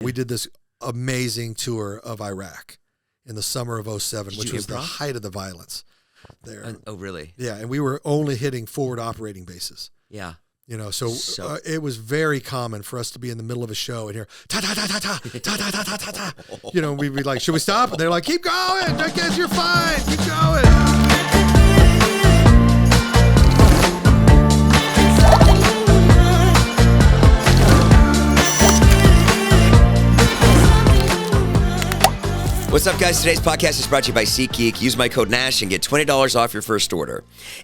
We did this amazing tour of Iraq in the summer of 2007, which was the height of the violence there. Oh, really? Yeah, and we were only hitting forward operating bases. Yeah. You know, so it was very common for us to be in the middle of a show and hear ta ta ta ta ta ta ta ta ta ta ta. You know, we'd be like, "Should we stop?" And they're like, "Keep going, I guess you're fine. Keep going." What's up, guys? Today's podcast is brought to you by SeatGeek. Use my code Nash and get $20 off your first order.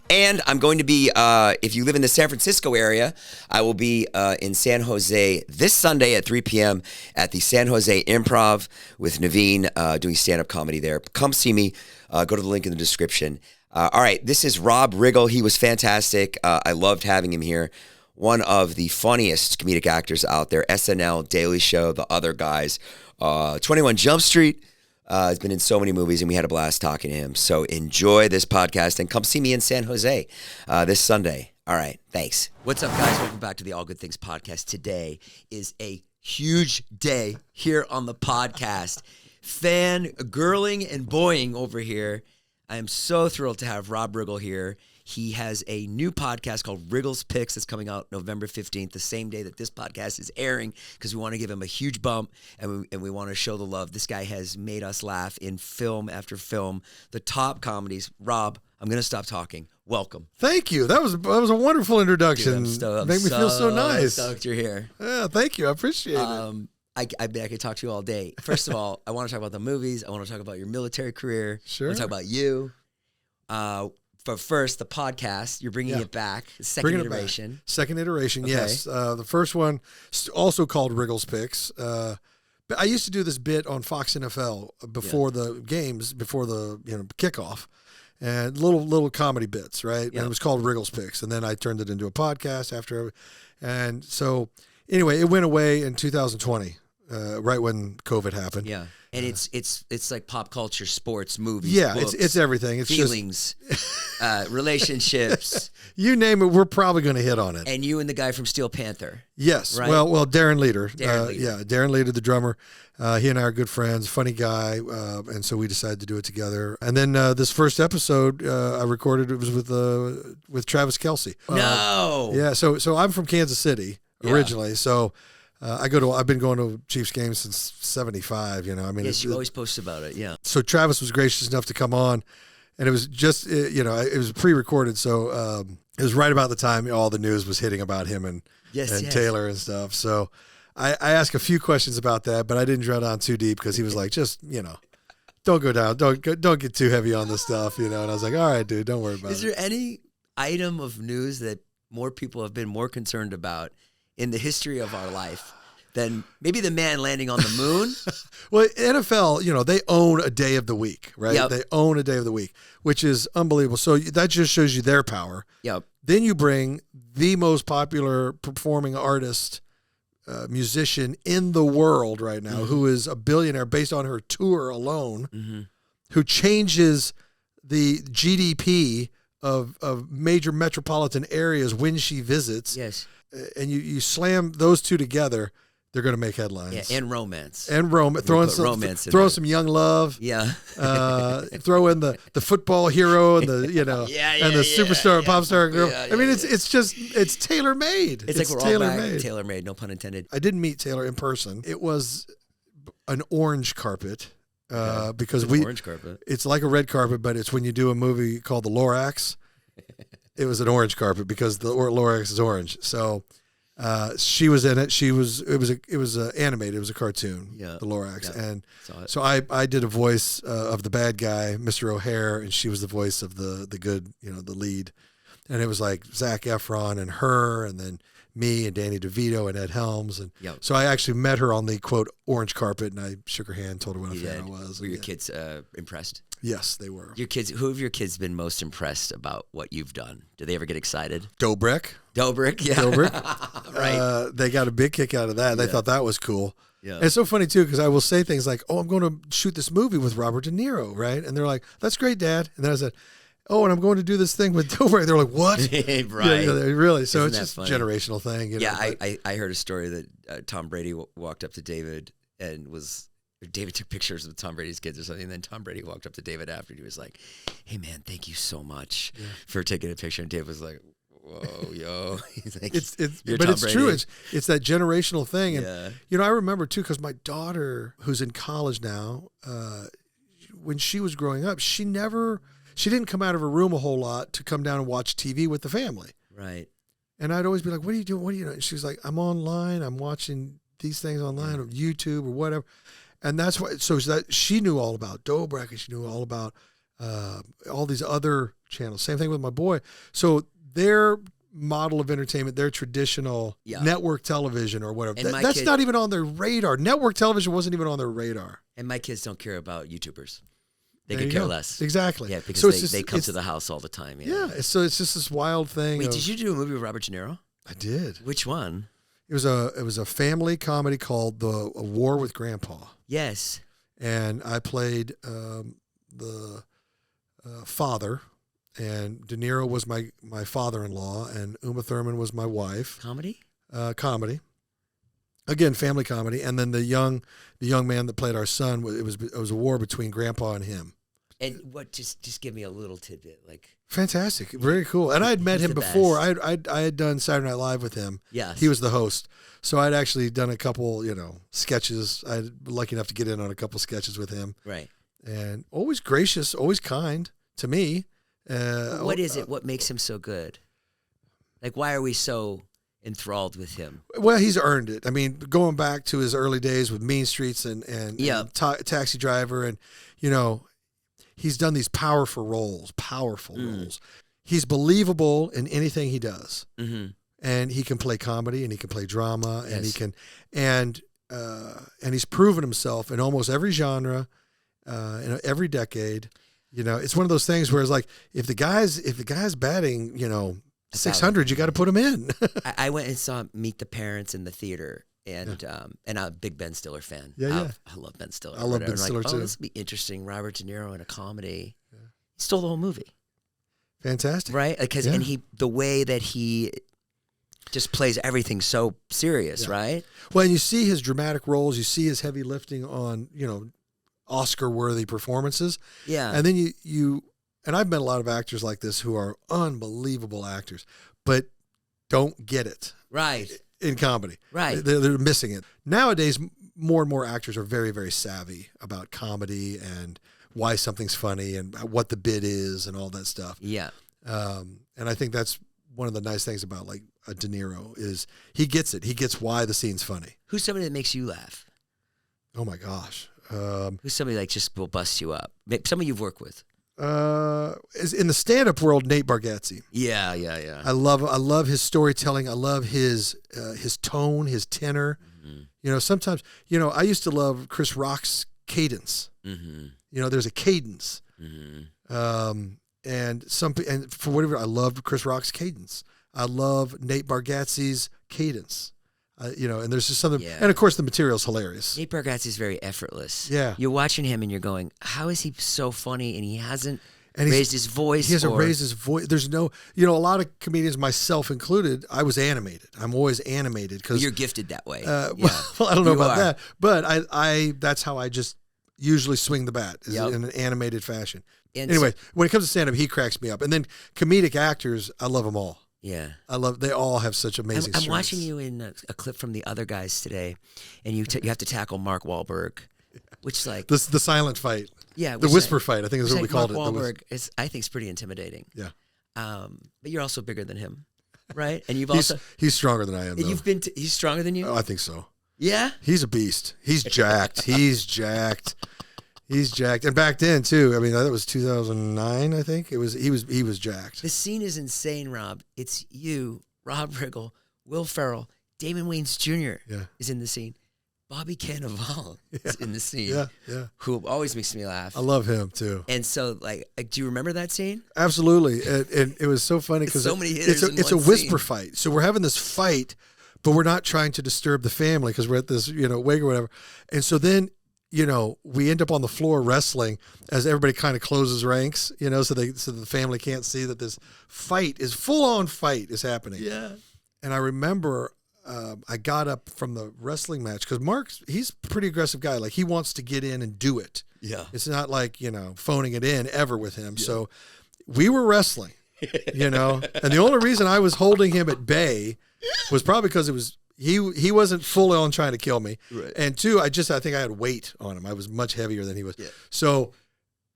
And I'm going to be, if you live in the San Francisco area, I will be in San Jose this Sunday at 3 p.m. at the San Jose Improv with Naveen doing stand-up comedy there. Come see me. Go to the link in the description. All right, this is Rob Riggle. He was fantastic. I loved having him here. One of the funniest comedic actors out there. SNL, Daily Show, the other guys. 21 Jump Street. He's been in so many movies, and we had a blast talking to him. So enjoy this podcast, and come see me in San Jose this Sunday. All right, thanks. What's up, guys? Welcome back to the All Good Things podcast. Today is a huge day here on the podcast. Fangirling and boying over here. I am so thrilled to have Rob Riggle here. He has a new podcast called Riggle's Picks that's coming out November 15th, the same day that this podcast is airing, because we want to give him a huge bump and we want to show the love. This guy has made us laugh in film after film, the top comedies. Rob, I'm going to stop talking. Welcome. Thank you. That was a wonderful introduction. Dude, Made me feel so nice. Stoked you're here. Yeah, thank you. I appreciate it. I bet I could talk to you all day. First of all, I want to talk about the movies. I want to talk about your military career. Sure. I want to talk about you. But first, the podcast, you're bringing it back. Second iteration. Second iteration, okay. Yes. The first one, also called Riggle's Picks. But I used to do this bit on Fox NFL before the games, before the kickoff, and little comedy bits, right? And it was called Riggle's Picks, and then I turned it into a podcast after. And so, anyway, it went away in 2020, right when COVID happened. Yeah. And it's like pop culture, sports, movies, books, it's everything. It's feelings, relationships. You name it, we're probably going to hit on it. And you and the guy from Steel Panther. Yes. Right? Well, Darren Leader. Darren Leader. Darren Leader, the drummer. He and I are good friends, funny guy, and so we decided to do it together. And then this first episode I recorded, it was with Travis Kelce. No. Yeah. So I'm from Kansas City originally. So. I've been going to Chiefs games since '75. Yes, you always post about it. Yeah. So Travis was gracious enough to come on, and it was just, it was pre-recorded, so it was right about the time all the news was hitting about him and Taylor and stuff. So I asked a few questions about that, but I didn't drill down too deep because he was like, just don't go down, don't get too heavy on this stuff, And I was like, all right, dude, don't worry about it. Is there any item of news that more people have been more concerned about in the history of our life than maybe the man landing on the moon? Well, NFL, they own a day of the week, right? Yep. They own a day of the week, which is unbelievable. So that just shows you their power. Yep. Then you bring the most popular performing artist, musician in the world right now, who is a billionaire based on her tour alone, who changes the GDP of major metropolitan areas when she visits. Yes. And you slam those two together, they're going to make headlines. Yeah, and romance. Throw some young love. Yeah. Throw in the football hero and the the superstar pop star girl. I mean, it's tailor made. It's like we're tailor all made. Tailor made, no pun intended. I didn't meet Taylor in person. It was an orange carpet. Because orange carpet. It's like a red carpet, but it's when you do a movie called The Lorax. It was an orange carpet because the Lorax is orange. So she was in it. It was animated. It was a cartoon. Yeah. The Lorax, yeah. and so I did a voice of the bad guy, Mr. O'Hare, and she was the voice of the good, the lead. And it was like Zac Efron and her, and then me and Danny DeVito and Ed Helms. And so I actually met her on the, quote, orange carpet, and I shook her hand, told her what a fan I was. Were your kids impressed? Yes, they were. Who have your kids been most impressed about what you've done? Do they ever get excited? Dobrik, yeah. Right. They got a big kick out of that. They thought that was cool. Yeah. And it's so funny, too, because I will say things like, oh, I'm going to shoot this movie with Robert De Niro, right? And they're like, that's great, Dad. And then I said, oh, and I'm going to do this thing with Dobrik. They're like, what? Right. Yeah, really. So Isn't it's just funny? a generational thing. I heard a story that Tom Brady walked up to David David took pictures with Tom Brady's kids or something, and then Tom Brady walked up to David after, and he was like, "Hey man, thank you so much for taking a picture." And David was like, "Whoa, yo," he's like, but it's true. It's that generational thing, and yeah. I remember too, because my daughter, who's in college now, when she was growing up, she didn't come out of her room a whole lot to come down and watch TV with the family. Right. And I'd always be like, "What are you doing? What are you doing?" And she was like, "I'm online. I'm watching these things online or YouTube or whatever." And that's why. So that she knew all about Dobrik, and she knew all about all these other channels. Same thing with my boy. So their model of entertainment, their traditional network television or whatever, that's not even on their radar. Network television wasn't even on their radar. And my kids don't care about YouTubers. They could care less. Exactly. Yeah, because they come to the house all the time. Yeah. So it's just this wild thing. Wait, did you do a movie with Robert De Niro? I did. Which one? It was a family comedy called A War with Grandpa. Yes. And I played the father, and De Niro was my father-in-law, and Uma Thurman was my wife. Comedy? Comedy. Again, family comedy. And then the young man that played our son, it was a war between Grandpa and him. And what? Just give me a little tidbit, like. Fantastic, very cool. And I had met him before. I had done Saturday Night Live with him. Yes. He was the host, so I'd actually done a couple, sketches. I was lucky enough to get in on a couple sketches with him. Right. And always gracious, always kind to me. What is it? What makes him so good? Like, why are we so enthralled with him? Well, he's earned it. I mean, going back to his early days with Mean Streets and Taxi Driver, and he's done these powerful roles. He's believable in anything he does, and he can play comedy, and he can play drama, and he can, and he's proven himself in almost every genre, in every decade. It's one of those things where it's like if the guy's batting, 600, you got to put him in. I went and saw Meet the Parents in the theater. And I'm a big Ben Stiller fan. Yeah. I love Ben Stiller. I love Ben Stiller too. This would be interesting. Robert De Niro in a comedy. Yeah. He stole the whole movie. Fantastic, right? Because and the way that he just plays everything so serious, right? Well, and you see his dramatic roles. You see his heavy lifting on Oscar-worthy performances. Yeah, and then you and I've met a lot of actors like this who are unbelievable actors, but don't get it right. In comedy. Right. They're missing it. Nowadays, more and more actors are very, very savvy about comedy and why something's funny and what the bit is and all that stuff. Yeah. And I think that's one of the nice things about like a De Niro is he gets it. He gets why the scene's funny. Who's somebody that makes you laugh? Oh my gosh. Who's somebody like just will bust you up? Somebody you've worked with. Is in the stand-up world, Nate Bargatze. Yeah. I love his storytelling. I love his tone, his tenor. Mm-hmm. Sometimes, I used to love Chris Rock's cadence. Mm-hmm. There's a cadence. Mm-hmm. And for whatever, I love Chris Rock's cadence. I love Nate Bargatze's cadence. And there's just something, and of course the material's hilarious. Nate Bargatze is very effortless. Yeah. You're watching him and you're going, how is he so funny? And he hasn't raised his voice. He hasn't raised his voice. There's no, a lot of comedians, myself included, I was animated. I'm always animated because you're gifted that way. Well, I don't know about that, but I that's how I just usually swing the bat is in an animated fashion. And anyway, when it comes to stand-up, he cracks me up. And then comedic actors, I love them all. Yeah, they all have such amazing. I'm watching you in a clip from The Other Guys today, and you have to tackle Mark Wahlberg, which is like the silent fight. Yeah, the whisper fight. I think is what we called it. Mark Wahlberg I think is pretty intimidating. Yeah, but you're also bigger than him, right? And he's stronger than I am. Though. He's stronger than you. Oh, I think so. Yeah, he's a beast. He's jacked. He's jacked. He's jacked, and back then too. I mean, that was 2009. I think he was jacked. The scene is insane, Rob. It's you, Rob Riggle, Will Ferrell, Damon Wayans Jr. Is in the scene. Bobby Cannavale is in the scene. Yeah. Who always makes me laugh. I love him too. And so, like, do you remember that scene? Absolutely, and it was so funny because so many hitters. It's a whisper fight. So we're having this fight, but we're not trying to disturb the family because we're at this wig or whatever. And so then. We end up on the floor wrestling as everybody kind of closes ranks, so the family can't see that this full-on fight is happening. Yeah. And I remember I got up from the wrestling match because he's a pretty aggressive guy. Like he wants to get in and do it. Yeah. It's not like, phoning it in ever with him. Yeah. So we were wrestling, and the only reason I was holding him at bay was probably because it was, he wasn't full on trying to kill me. Right. And two, I think I had weight on him. I was much heavier than he was. Yeah. So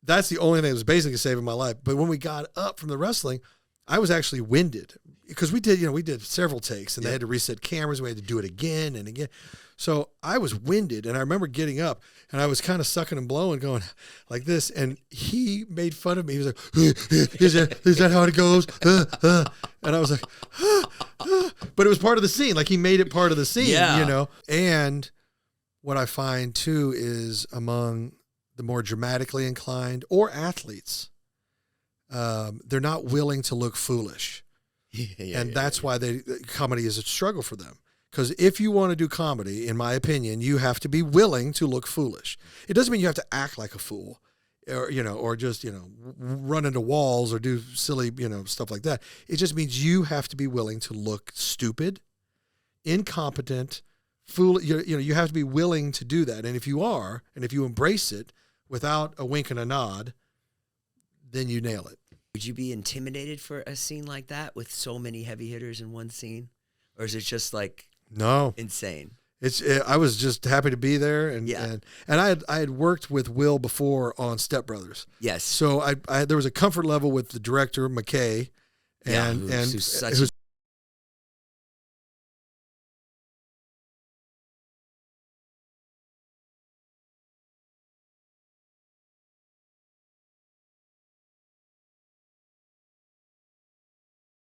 that's the only thing that was basically saving my life. But when we got up from the wrestling, I was actually winded because we did several takes and they had to reset cameras. We had to do it again and again. So I was winded, and I remember getting up and I was kind of sucking and blowing, going like this. And he made fun of me. He was like, is that how it goes? And I was like, but it was part of the scene. Like he made it part of the scene, And what I find too is among the more dramatically inclined or athletes, they're not willing to look foolish. That's why comedy is a struggle for them. Because if you want to do comedy, in my opinion, you have to be willing to look foolish. It doesn't mean you have to act like a fool or just, run into walls or do silly, stuff like that. It just means you have to be willing to look stupid, incompetent, fool. You have to be willing to do that. And if you are, and if you embrace it without a wink and a nod, then you nail it. Would you be intimidated for a scene like that with so many heavy hitters in one scene? Or is it just like no insane? I was just happy to be there, and I had worked with Will before on Step Brothers. Yes. So I there was a comfort level with the director McKay, who's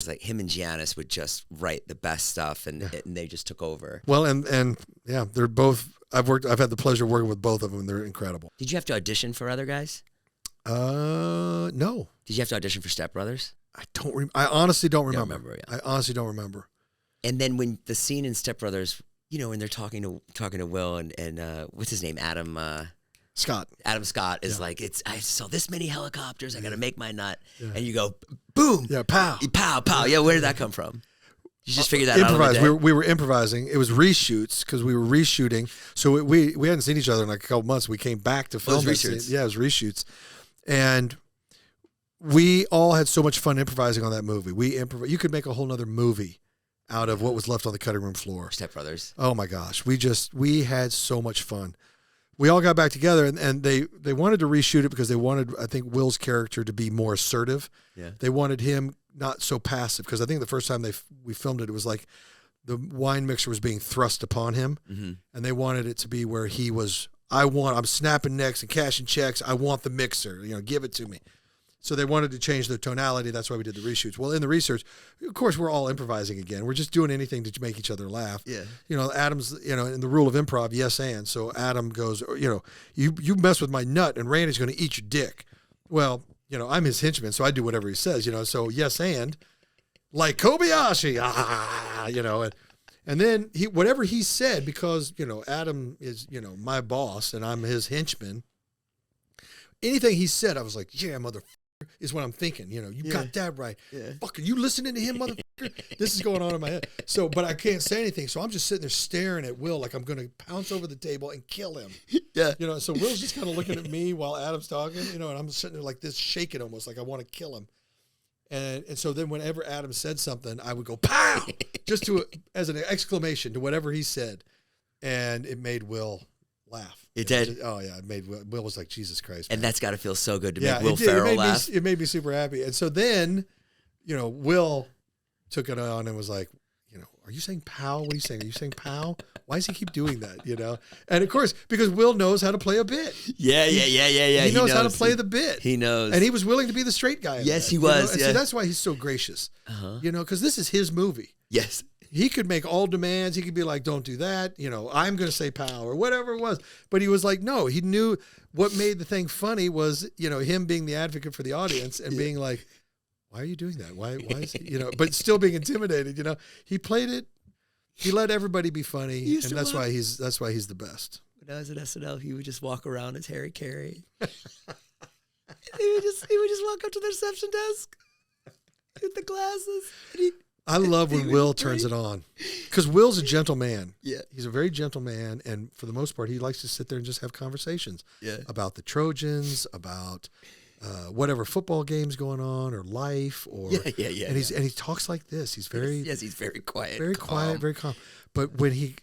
like him and Giannis would just write the best stuff, and they just took over. Well, and they're both. I've had the pleasure of working with both of them. They're incredible. Did you have to audition for other guys? No. Did you have to audition for Step Brothers? I honestly don't remember. Yeah. I honestly don't remember. And then when the scene in Step Brothers, when they're talking to Will and what's his name, Adam Scott is like, I saw this many helicopters. I got to make my nut. Yeah. And you go, boom. Yeah, pow. Pow, pow. Yeah, where did that come from? You just figured that out? Improvise. We were improvising. It was reshoots because we were reshooting. So we hadn't seen each other in like a couple months. We came back to film. Reshoots. Yeah, it was reshoots. And we all had so much fun improvising on that movie. You could make a whole nother movie out of what was left on the cutting room floor. Step Brothers. Oh my gosh. We had so much fun. We all got back together, and they wanted to reshoot it because they wanted, I think, Will's character to be more assertive. Yeah. They wanted him not so passive because I think the first time we filmed it, it was like the wine mixer was being thrust upon him, and they wanted it to be where he was, I'm snapping necks and cashing checks. I want the mixer, give it to me. So they wanted to change the tonality. That's why we did the reshoots. Well, in the research, of course, we're all improvising again. We're just doing anything to make each other laugh. Yeah. Adam's, in the rule of improv, yes and. So Adam goes, you mess with my nut and Randy's going to eat your dick. Well, I'm his henchman, so I do whatever he says, So yes and, like Kobayashi, and then whatever he said, because, Adam is, my boss and I'm his henchman. Anything he said, I was like, yeah, motherfucker. Is what I'm thinking. You got that right. Yeah. Fuck, are you listening to him, motherfucker? This is going on in my head. So, but I can't say anything. So I'm just sitting there staring at Will like I'm going to pounce over the table and kill him. Yeah. So Will's just kind of looking at me while Adam's talking, and I'm sitting there like this, shaking almost like I want to kill him. And so then whenever Adam said something, I would go, pow! Just as an exclamation to whatever he said. And it made Will laugh. It did. It made Will was like, Jesus Christ, man. And that's got to feel so good to make Will Ferrell laugh. It made me super happy. And so then, Will took it on and was like, are you saying pow? What are you saying? Are you saying pow? Why does he keep doing that? And of course, because Will knows how to play a bit. Yeah. He knows how to play the bit. He knows. And he was willing to be the straight guy. Yes, he was. And so that's why he's so gracious. Because this is his movie. Yes. He could make all demands. He could be like, don't do that. I'm going to say pow or whatever it was. But he was like, no, he knew what made the thing funny was, him being the advocate for the audience and being like, why are you doing that? Why is he, but still being intimidated, he played it. He let everybody be funny. And that's why he's the best. When I was at SNL, he would just walk around as Harry Carey. he would just walk up to the reception desk with the glasses. And I love when Will turns it on, because Will's a gentle man. Yeah. He's a very gentle man, and for the most part, he likes to sit there and just have conversations about the Trojans, about whatever football game's going on, or life, or and he talks like this. He's very he's very quiet, very calm. But when he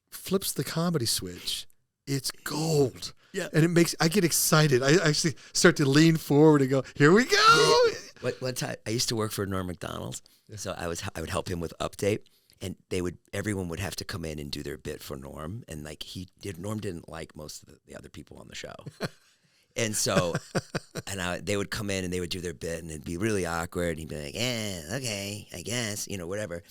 flips the comedy switch, it's gold. Yeah, and I get excited. I actually start to lean forward and go, "Here we go!" One time, I used to work for Norm Macdonald's, so I would help him with Update, and everyone would have to come in and do their bit for Norm, and like Norm didn't like most of the other people on the show, and so they would come in and they would do their bit, and it'd be really awkward. And he'd be like, "Yeah, okay, I guess, whatever,"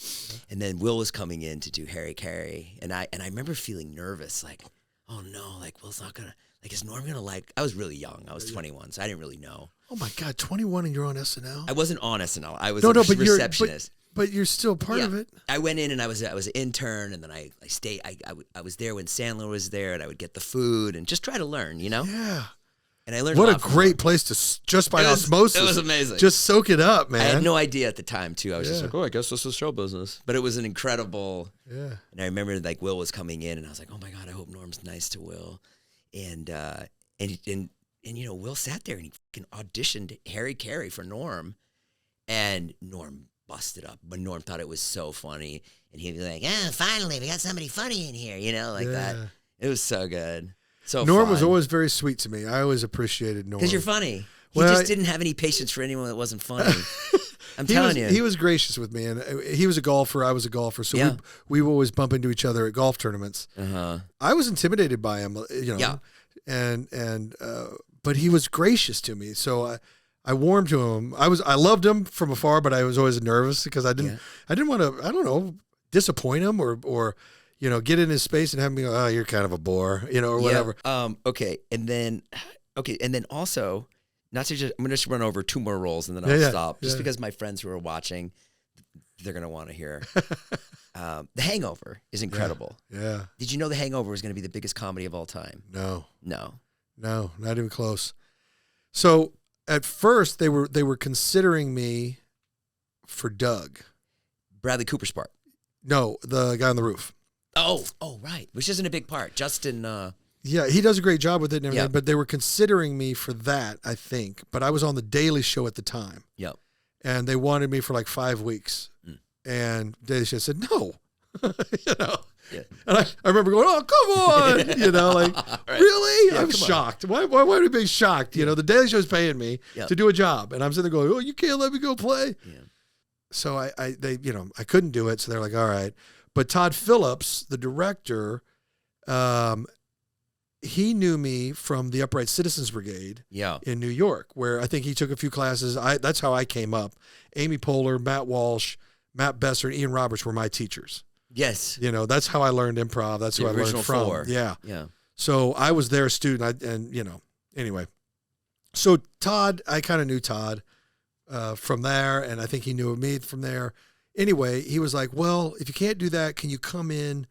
and then Will was coming in to do Harry Carey, and I remember feeling nervous, like, oh no, like Will's not gonna. Like, is Norm gonna like? I was really young. I was 21, so I didn't really know. Oh my God, 21 and you're on SNL? I wasn't on SNL. I was a receptionist. But you're still part of it. I went in and I was an intern, and then I stayed. I was there when Sandler was there, and I would get the food and just try to learn, Yeah. And I learned. What a great place to just by osmosis. It was amazing. Just soak it up, man. I had no idea at the time too. I was just like, oh, I guess this is show business. But it was an incredible. Yeah. And I remember like Will was coming in, and I was like, oh my God, I hope Norm's nice to Will, and Will sat there and he fucking auditioned Harry Carey for Norm, and Norm busted up. But Norm thought it was so funny, and he'd be like, finally, we got somebody funny in here, that. It was so good. So Norm was always very sweet to me. I always appreciated Norm. Because you're funny. He just didn't have any patience for anyone that wasn't funny. I'm telling you. He was gracious with me, and he was a golfer. I was a golfer, so we would always bump into each other at golf tournaments. I was intimidated by him, but he was gracious to me. So I warmed to him. I loved him from afar, but I was always nervous because I didn't want to, I don't know, disappoint him or get in his space and have him go, oh, you're kind of a bore, or whatever. Okay. And then also, I'm going to just run over two more roles and then I'll stop. Just because my friends who are watching, they're going to want to hear. The Hangover is incredible. Yeah. Did you know The Hangover was going to be the biggest comedy of all time? No, not even close. So at first they were considering me for Doug. Bradley Cooper's part. No, the guy on the roof. Oh, right. Which isn't a big part. Justin. Yeah, he does a great job with it and everything, but they were considering me for that, I think. But I was on The Daily Show at the time. Yep. And they wanted me for like 5 weeks. And Daily Show said, no. Yeah. And I remember going, oh, come on. Right. Really? Yeah, I'm shocked. Why would I be shocked? The Daily Show's paying me to do a job. And I'm sitting there going, oh, you can't let me go play. Yeah. So I couldn't do it. So they're like, all right. But Todd Phillips, the director, he knew me from the Upright Citizens Brigade in New York, where I think he took a few classes. That's how I came up. Amy Poehler, Matt Walsh, Matt Besser, and Ian Roberts were my teachers. Yes. That's how I learned improv. That's who I learned from. Four. Yeah. Yeah. So I was their student. Anyway. So Todd, I kind of knew Todd from there, and I think he knew me from there. Anyway, he was like, well, if you can't do that, can you come in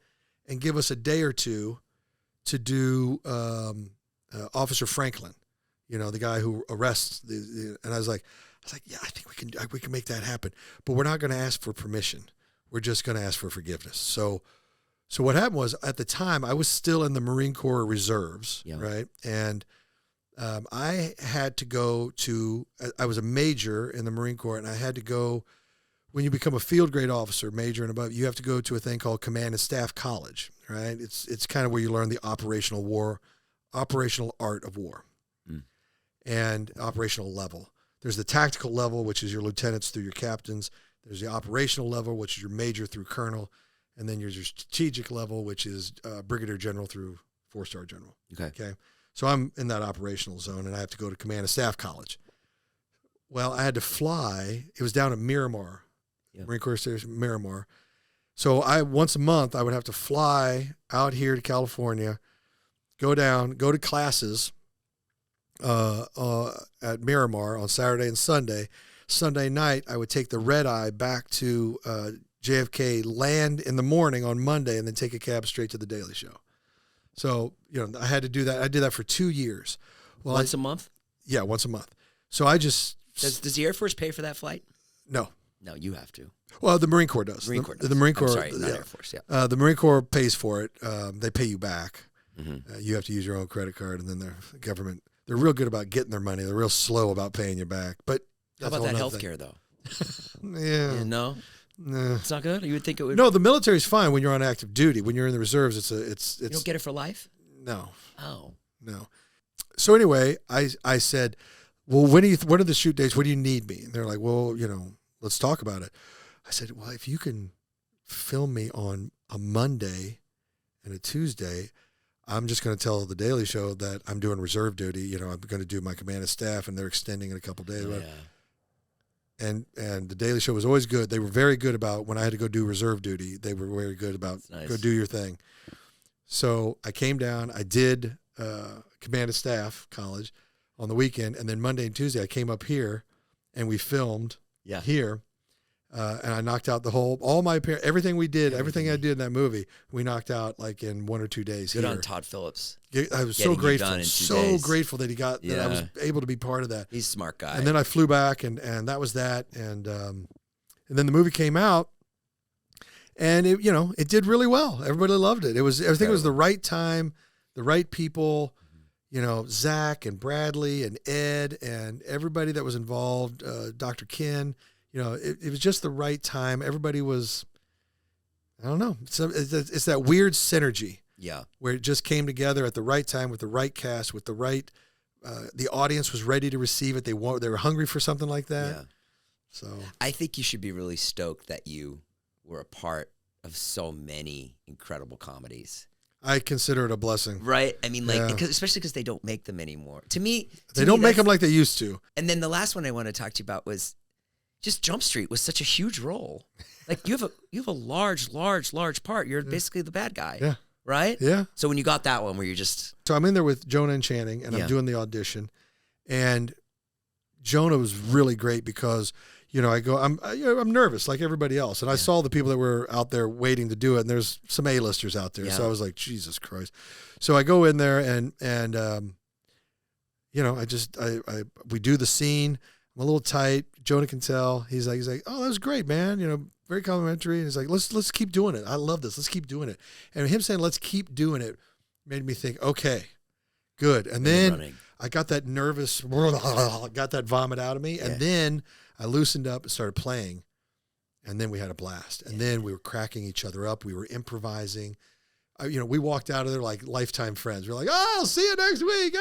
and give us a day or two to do Officer Franklin, the guy who arrests and I was like, yeah, I think we can make that happen, but we're not going to ask for permission. We're just going to ask for forgiveness. So what happened was, at the time, I was still in the Marine Corps Reserves, right? And I had to go I was a major in the Marine Corps, and I had to go, when you become a field grade officer, major and above, you have to go to a thing called Command and Staff College, right? It's kind of where you learn the operational art of war, and operational level. There's the tactical level, which is your lieutenants through your captains. There's the operational level, which is your major through colonel. And then there's your strategic level, which is brigadier general through 4-star general. Okay. So I'm in that operational zone, and I have to go to Command and Staff College. Well, I had to fly. It was down at Miramar, Marine Corps Station, Miramar. So once a month, I would have to fly out here to California, go to classes at Miramar on Saturday and Sunday. Sunday night, I would take the red eye back to JFK, land in the morning on Monday, and then take a cab straight to the Daily Show. So, I had to do that. I did that for 2 years. Well, once a month? Yeah, once a month. So I just... Does the Air Force pay for that flight? No. No, you have to. Well, the Marine Corps does. Marine Corps does. The Marine Corps. I'm sorry, not Air Force. Yeah. The Marine Corps pays for it. They pay you back. Mm-hmm. You have to use your own credit card, and then the government. They're real good about getting their money. They're real slow about paying you back. But how about that healthcare though? Yeah. No. Nah. It's not good. You would think it would. No, the military's fine when you're on active duty. When you're in the reserves, it's. You don't get it for life. No. Oh. No. So anyway, I said, well, what are the shoot dates? When do you need me? And they're like, well, let's talk about it. I said, well, if you can film me on a Monday and a Tuesday, I'm just going to tell the Daily Show that I'm doing reserve duty. I'm going to do my command and staff, and they're extending in a couple of days. Yeah. And the Daily Show was always good. They were very good about when I had to go do reserve duty. They were very good about go do your thing. So I came down. I did command and staff college on the weekend, and then Monday and Tuesday I came up here, and we filmed here. And I knocked out everything we did, everything I did in that movie, we knocked out like in 1 or 2 days. Good on Todd Phillips. I was so grateful, grateful that that I was able to be part of that. He's a smart guy. And then I flew back, and that was that. And then the movie came out, and it did really well. Everybody loved it. I think it was the right time, the right people. Zach and Bradley and Ed and everybody that was involved, Dr. Ken. It was just the right time. Everybody was, I don't know. It's that weird synergy. Yeah. Where it just came together at the right time with the right cast, with the right, the audience was ready to receive it. They were hungry for something like that. Yeah. So I think you should be really stoked that you were a part of so many incredible comedies. I consider it a blessing. Right? I mean, especially because they don't make them anymore. To me, they don't make them like they used to. And then the last one I want to talk to you about was just Jump Street was such a huge role. Like you have a large part. You're basically the bad guy. Yeah. Right? Yeah. So when you got that one where you're just... So I'm in there with Jonah and Channing, and I'm doing the audition. And Jonah was really great because, I'm nervous like everybody else. And I saw the people that were out there waiting to do it, and there's some A-listers out there. Yeah. So I was like, Jesus Christ. So I go in there and we do the scene. I'm a little tight. Jonah can tell. He's like, oh, that was great, man. Very complimentary. And he's like, let's keep doing it. I love this. Let's keep doing it. And him saying, let's keep doing it made me think, okay, good. And then I got that nervous, got that vomit out of me. And then I loosened up and started playing. And then we had a blast. And then we were cracking each other up. We were improvising. We walked out of there like lifetime friends. We're like, oh, I'll see you next week.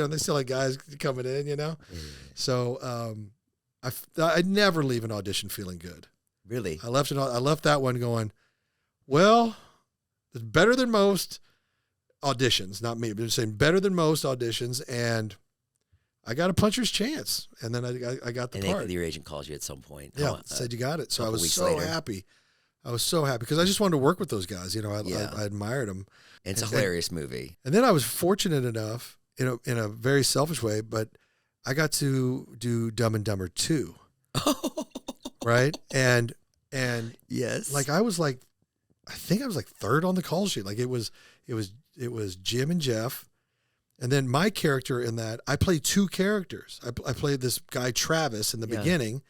They still had guys coming in, So I never leave an audition feeling good. Really? I left that one going, well, it's better than most auditions. Not me, but just saying better than most auditions. And I got a puncher's chance. And then I got the part. And your agent called you at some point. Yeah, said you got it. So I was so happy. I was so happy because I just wanted to work with those guys. I admired them. It's a hilarious movie. And then I was fortunate enough, in a very selfish way, but I got to do Dumb and Dumber 2. Right? And yes. Like I think I was like third on the call sheet. Like it was Jim and Jeff. And then my character in that, I played two characters. I played this guy Travis in the beginning,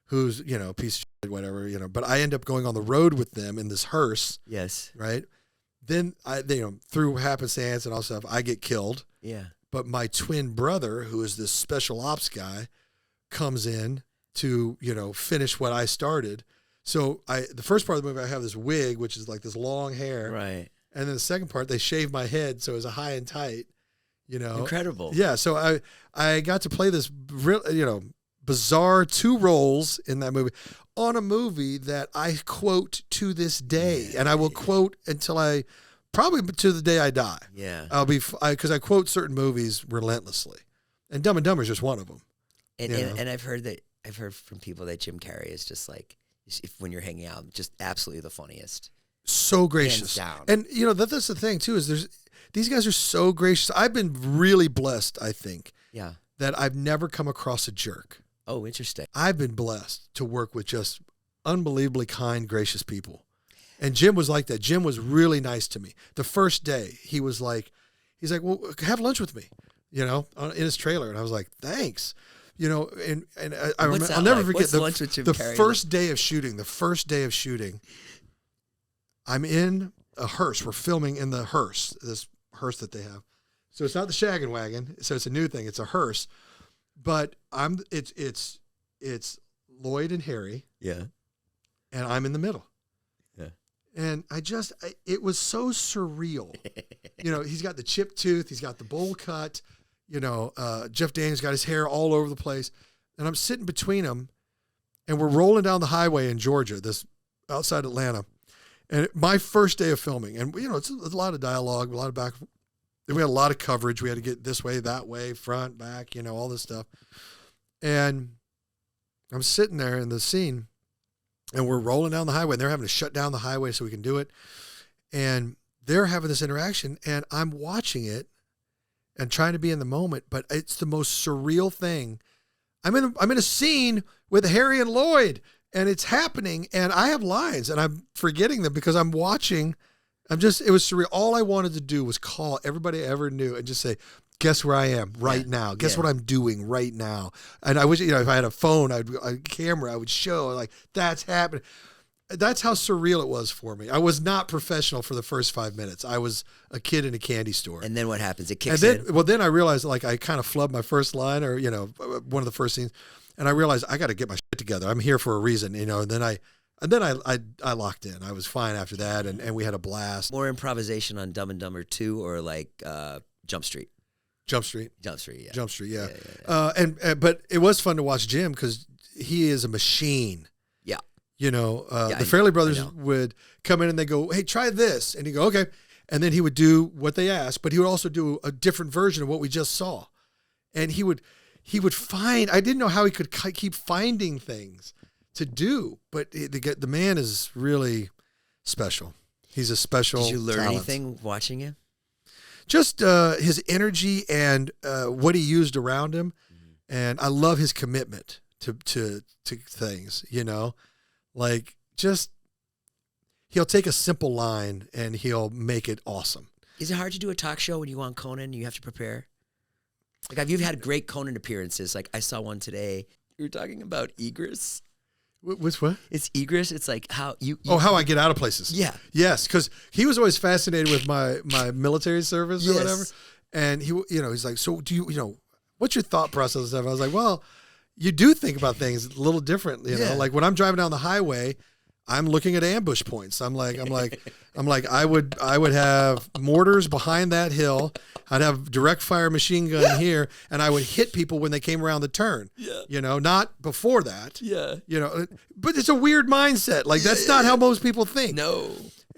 who's, a piece of shit, whatever, but I end up going on the road with them in this hearse. Yes. Right. Then through happenstance and all stuff, I get killed. Yeah. But my twin brother, who is this special ops guy, comes in to, finish what I started. So the first part of the movie, I have this wig, which is like this long hair. Right. And then the second part, they shave my head. So it was a high and tight, Incredible. Yeah. So I got to play this real, bizarre two roles in that movie on a movie that I quote to this day. And I will quote until probably to the day I die. Yeah. Because I quote certain movies relentlessly. And Dumb and Dumber is just one of them. And I've heard from people that Jim Carrey is just like, when you're hanging out, just absolutely the funniest. So gracious. Hands down. And that's the thing too, is these guys are so gracious. I've been really blessed, I think. Yeah. That I've never come across a jerk. Oh, interesting. I've been blessed to work with just unbelievably kind, gracious people. And Jim was like that. Jim was really nice to me. The first day, he's like, well, have lunch with me, in his trailer. And I was like, thanks. you know, and I'll that never like? forget What's lunch with Jim the Carrey? first day of shooting. I'm in a hearse. We're filming in the hearse, this hearse that they have. So it's not the shaggin' wagon. So it's a new thing. It's a hearse, but it's Lloyd and Harry. Yeah. And I'm in the middle. Yeah. And it was so surreal. You know, he's got the chipped tooth. He's got the bowl cut. You know, Jeff Daniels got his hair all over the place. And I'm sitting between them, and we're rolling down the highway in Georgia, this outside Atlanta. And my first day of filming, and, you know, it's a lot of dialogue, a lot of back. We had a lot of coverage. We had to get this way, that way, front, back, you know, all this stuff. And I'm sitting there in the scene, and we're rolling down the highway, and they're having to shut down the highway so we can do it. And they're having this interaction, and I'm watching it and trying to be in the moment, but it's the most surreal thing. I'm in a scene with Harry and Lloyd, and it's happening, and I have lines, and I'm forgetting them because I'm watching. It was surreal. All I wanted to do was call everybody I ever knew and just say, guess where I am right now. Guess what I'm doing right now. And I wish, you know, if I had a phone, a camera, I would show like that's happening. That's how surreal it was for me. I was not professional for the first 5 minutes. I was a kid in a candy store. And then what happens? It kicks in. Well, then I realized like I kind of flubbed my first line, or, you know, one of the first scenes. And I realized I got to get my shit together. I'm here for a reason, you know. And then I locked in. I was fine after that, and we had a blast. More improvisation on Dumb and Dumber 2 or like Jump Street? Jump Street, yeah. Jump Street, yeah. But it was fun to watch Jim because he is a machine. Yeah. You know, the Fairley Brothers would come in and they go, hey, try this. And he'd go, okay. And then he would do what they asked, but he would also do a different version of what we just saw. And he would find, I didn't know how he could keep finding things to do, but the man is really special. He's a special Did you learn talent. anything watching him? Just his energy and what he used around him. Mm-hmm. And I love his commitment to things, you know, like just he'll take a simple line and he'll make it awesome. Is it hard to do a talk show when you go on Conan and you have to prepare? Like, you've had great Conan appearances. Like, I saw one today. You were talking about egress. What's what? It's egress. It's like how you how I get out of places. Yeah. Yes, because he was always fascinated with my military service or whatever. And he's like, so do you what's your thought process and stuff? I was like, well, you do think about things a little different, you know. Like when I'm driving down the highway, I'm looking at ambush points. I'm like, I would have mortars behind that hill. I'd have direct fire machine gun here, and I would hit people when they came around the turn. Yeah. You know, not before that. Yeah. You know, but it's a weird mindset. Like that's not how most people think. No.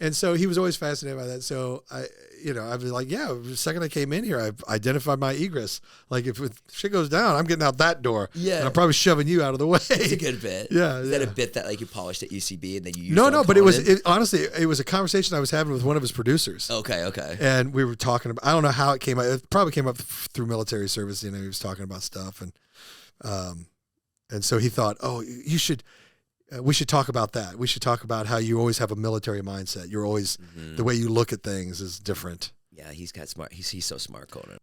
And so he was always fascinated by that. So I was like, yeah, the second I came in here, I've identified my egress. Like if shit goes down, I'm getting out that door. Yeah. And I'm probably shoving you out of the way. It's a good bit. Yeah. Is that a bit that like you polished at UCB and then you used No, but honestly, it was a conversation I was having with one of his producers. Okay. And we were talking about, I don't know how it came up. It probably came up through military service. You know, he was talking about stuff. And so he thought, we should talk about that. We should talk about how you always have a military mindset. You're always, the way you look at things is different. Yeah, he's got smart. He's so smart, Conan.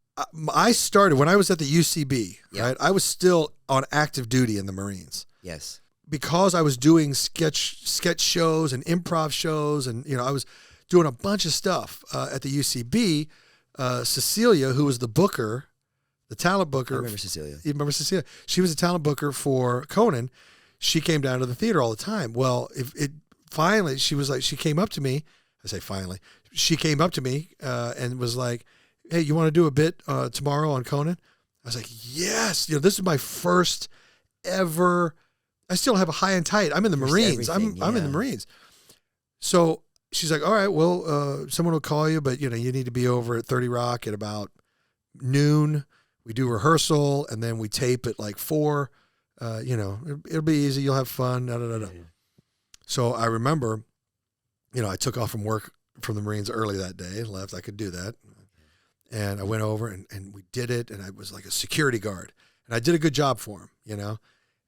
I started, when I was at the UCB, right? I was still on active duty in the Marines. Yes. Because I was doing sketch shows and improv shows, and, you know, I was doing a bunch of stuff at the UCB. Cecilia, who was the booker, the talent booker. I remember Cecilia. You remember Cecilia? She was a talent booker for Conan. She came down to the theater all the time. Well, finally, she came up to me. I say finally. She came up to me and was like, hey, you want to do a bit tomorrow on Conan? I was like, yes. You know, this is my first ever. I still have a high and tight. I'm in the Marines. I'm in the Marines. So she's like, all right, well, someone will call you, but, you know, you need to be over at 30 Rock at about noon. We do rehearsal, and then we tape at like 4. You know, it'll be easy. You'll have fun. Yeah. So I remember, you know, I took off from work from the Marines early that day and left. I could do that. And I went over and we did it. And I was like a security guard. And I did a good job for him, you know.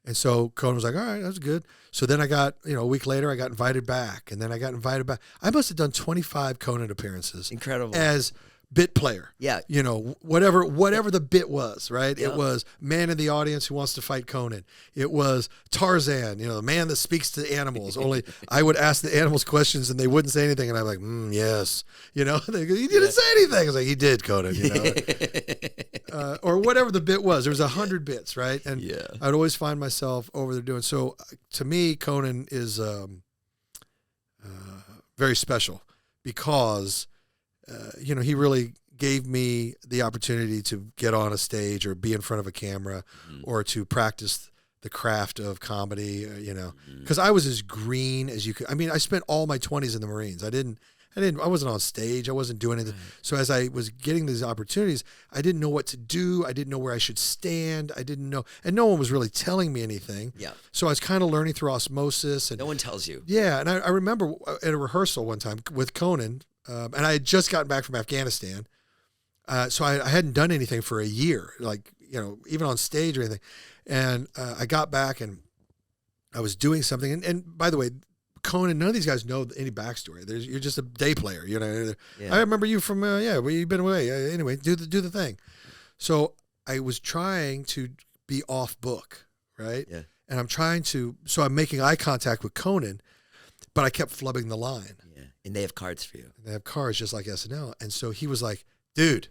And so Conan was like, all right, that was good. So then I got, you know, a week later, I got invited back. And then I got invited back. I must have done 25 Conan appearances. Incredible. As bit player. Yeah. You know, whatever the bit was, right? Yep. It was man in the audience who wants to fight Conan. It was Tarzan, the man that speaks to animals. Only I would ask the animals questions and they wouldn't say anything. And I'm like, yes. They go, he didn't say anything. I was like, he did, Conan, or whatever the bit was. There was 100 bits, right? And I'd always find myself over there doing. So to me, Conan is very special because he really gave me the opportunity to get on a stage or be in front of a camera or to practice the craft of comedy, because I was as green as you could. I mean, I spent all my 20s in the Marines. I wasn't on stage. I wasn't doing anything. So as I was getting these opportunities, I didn't know what to do. I didn't know where I should stand. I didn't know, and no one was really telling me anything. Yeah. So I was kind of learning through osmosis. And no one tells you. Yeah. And I remember at a rehearsal one time with Conan, and I had just gotten back from Afghanistan. So I hadn't done anything for a year, like, even on stage or anything. And I got back and I was doing something. And by the way, Conan, none of these guys know any backstory. You're just a day player, Yeah. I remember you from, where you've been away. Anyway, do the thing. So I was trying to be off book, right? Yeah. And so I'm making eye contact with Conan, but I kept flubbing the line. Yeah. And they have cards for you. And they have cards just like SNL. And so he was like, dude,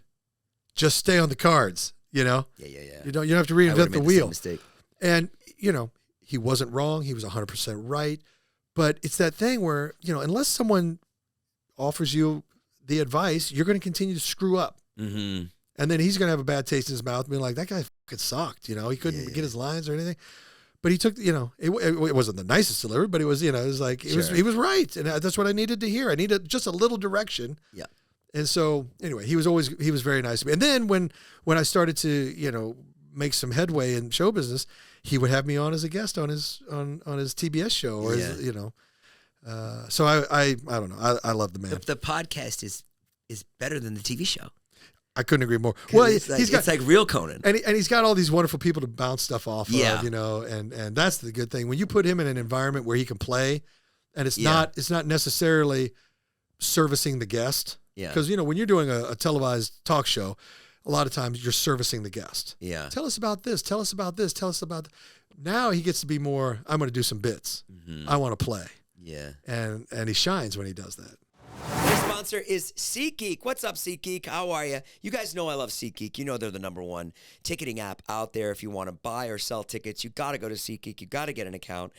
just stay on the cards, Yeah. You don't have to reinvent the wheel. Mistake. And, he wasn't wrong. He was 100% right. But it's that thing where, unless someone offers you the advice, you're going to continue to screw up. Mm-hmm. And then he's going to have a bad taste in his mouth, being like, that guy fucking sucked. He couldn't get his lines or anything. But he took, it wasn't the nicest delivery, but it was, it was like, he was right. And that's what I needed to hear. I needed just a little direction. Yeah. And so anyway, he was very nice to me. And then when I started to, make some headway in show business, he would have me on as a guest on his TBS show or so I don't know. I love the man. The podcast is better than the TV show. I couldn't agree more. Well, it's like real Conan. And he's got all these wonderful people to bounce stuff off of, and that's the good thing. When you put him in an environment where he can play and it's not necessarily servicing the guest. Yeah. Because, when you're doing a televised talk show, a lot of times you're servicing the guest. Yeah. Tell us about this. Tell us about this. Tell us about Now he gets to be more, I'm going to do some bits. Mm-hmm. I want to play. Yeah. And he shines when he does that. Today's sponsor is SeatGeek. What's up, SeatGeek? How are you? You guys know I love SeatGeek. You know they're the #1 ticketing app out there. If you want to buy or sell tickets, you got to go to SeatGeek. You got to get an account.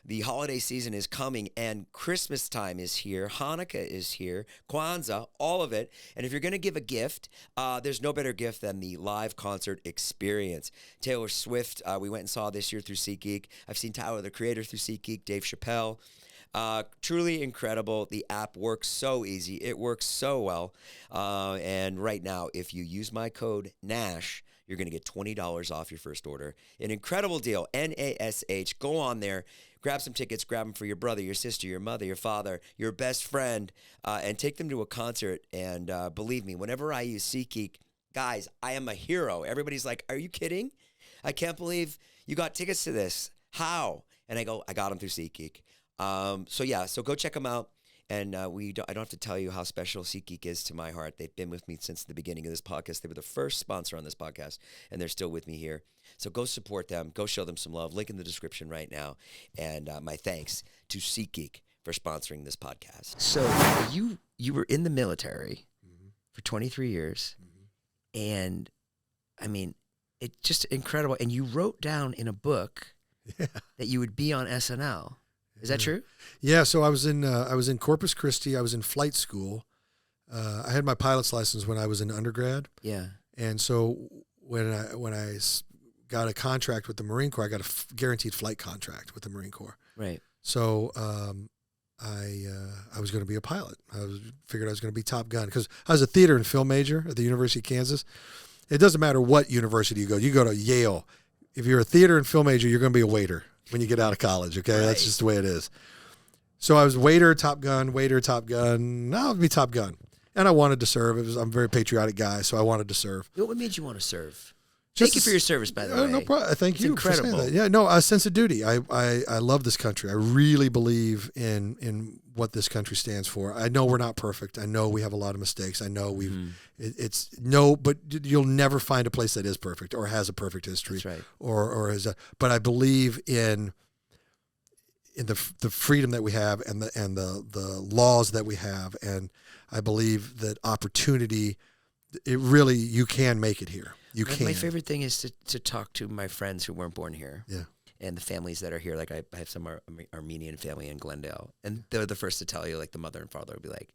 The holiday season is coming, and Christmas time is here. Hanukkah is here. Kwanzaa, all of it. And if you're going to give a gift, there's no better gift than the live concert experience. Taylor Swift, we went and saw this year through SeatGeek. I've seen Tyler, the Creator, through SeatGeek. Dave Chappelle. Truly incredible. The app works so easy. It works so well. And right now, if you use my code NASH, you're going to get $20 off your first order. An incredible deal. NASH. Go on there. Grab some tickets. Grab them for your brother, your sister, your mother, your father, your best friend, and take them to a concert. And believe me, whenever I use SeatGeek, guys, I am a hero. Everybody's like, are you kidding? I can't believe you got tickets to this. How? And I go, I got them through SeatGeek. So go check them out. And I don't have to tell you how special SeatGeek is to my heart. They've been with me since the beginning of this podcast. They were the first sponsor on this podcast, and they're still with me here. So go support them. Go show them some love. Link in the description right now. And my thanks to SeatGeek for sponsoring this podcast. So you were in the military for 23 years, and I mean, it's just incredible. And you wrote down in a book that you would be on SNL. Is that true? Yeah. So I was in Corpus Christi. I was in flight school. I had my pilot's license when I was in undergrad. Yeah. And so when I got a contract with the Marine Corps, I got a guaranteed flight contract with the Marine Corps. Right. So I was going to be a pilot. Figured I was going to be Top Gun because I was a theater and film major at the University of Kansas. It doesn't matter what university you go. You go to Yale. If you're a theater and film major, you're going to be a waiter when you get out of college, okay? Right. That's just the way it is. So I was waiter, Top Gun. Now I'll be Top Gun. And I wanted to serve. I'm a very patriotic guy, so I wanted to serve. What made you want to serve? Thank you for your service, by the way. No problem. Thank you. Incredible. For saying that. Yeah, no, a sense of duty. I love this country. I really believe in what this country stands for. I know we're not perfect. I know we have a lot of mistakes. I know it's no, but you'll never find a place that is perfect or has a perfect history. That's right. Or is but I believe in the freedom that we have and the laws that we have. And I believe that opportunity, it really, you can make it here. You can. My favorite thing is to talk to my friends who weren't born here. Yeah. And the families that are here, like I have some Armenian family in Glendale, and they're the first to tell you, like the mother and father will be like,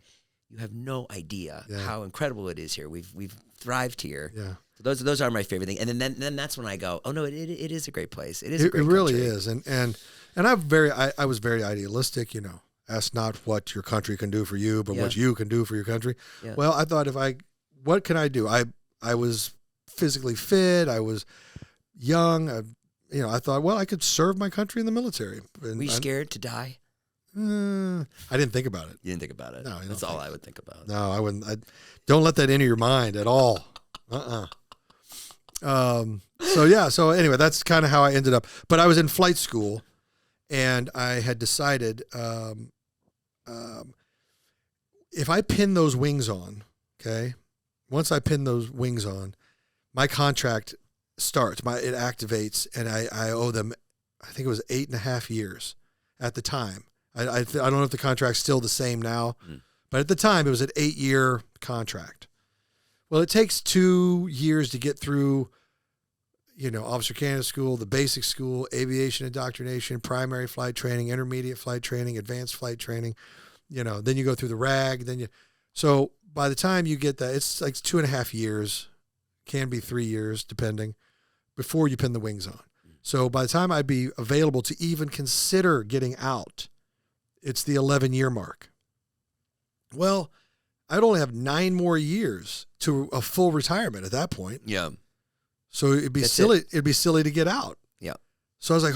"You have no idea how incredible it is here. We've thrived here." Yeah. So those are my favorite thing. And then that's when I go, "Oh no, it is a great place. It is. A great It really country. is." And I was very idealistic. Ask not what your country can do for you, but what you can do for your country. Yeah. Well, I thought what can I do? I was physically fit. I was young. I thought, well, I could serve my country in the military. And Were you scared to die? I didn't think about it. You didn't think about it. No, that's all I would think about. No, I wouldn't. Don't let that enter your mind at all. So anyway, that's kind of how I ended up. But I was in flight school, and I had decided if I pin those wings on, okay, once I pin those wings on, my contract starts. It activates, and I owe them, I think it was 8.5 years at the time. I don't know if the contract's still the same now, but at the time it was an 8-year contract. Well, it takes 2 years to get through, officer candidate school, the basic school, aviation indoctrination, primary flight training, intermediate flight training, advanced flight training. Then you go through the RAG. So by the time you get that, it's like 2.5 years, can be 3 years, depending, before you pin the wings on. So by the time I'd be available to even consider getting out, it's the 11-year mark. Well, I'd only have 9 more years to a full retirement at that point. Yeah. So it'd be silly. It'd be silly to get out. Yeah. So I was like,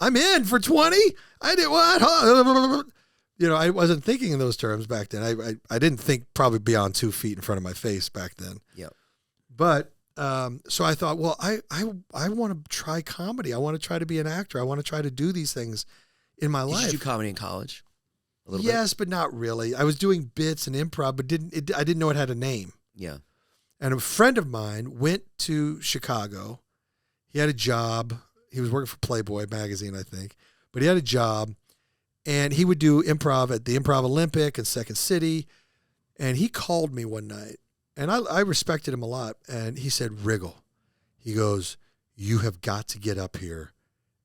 I'm in for 20. I did what? I wasn't thinking in those terms back then. I didn't think probably beyond 2 feet in front of my face back then. Yeah. But so I thought, well, I want to try comedy. I want to try to be an actor. I want to try to do these things in my life. Did you do comedy in college? A little bit? But not really. I was doing bits and improv, but I didn't know it had a name. Yeah. And a friend of mine went to Chicago. He had a job. He was working for Playboy magazine, I think. But he had a job, and he would do improv at the Improv Olympic and Second City. And he called me one night, and I respected him a lot. And he said, Riggle, he goes, you have got to get up here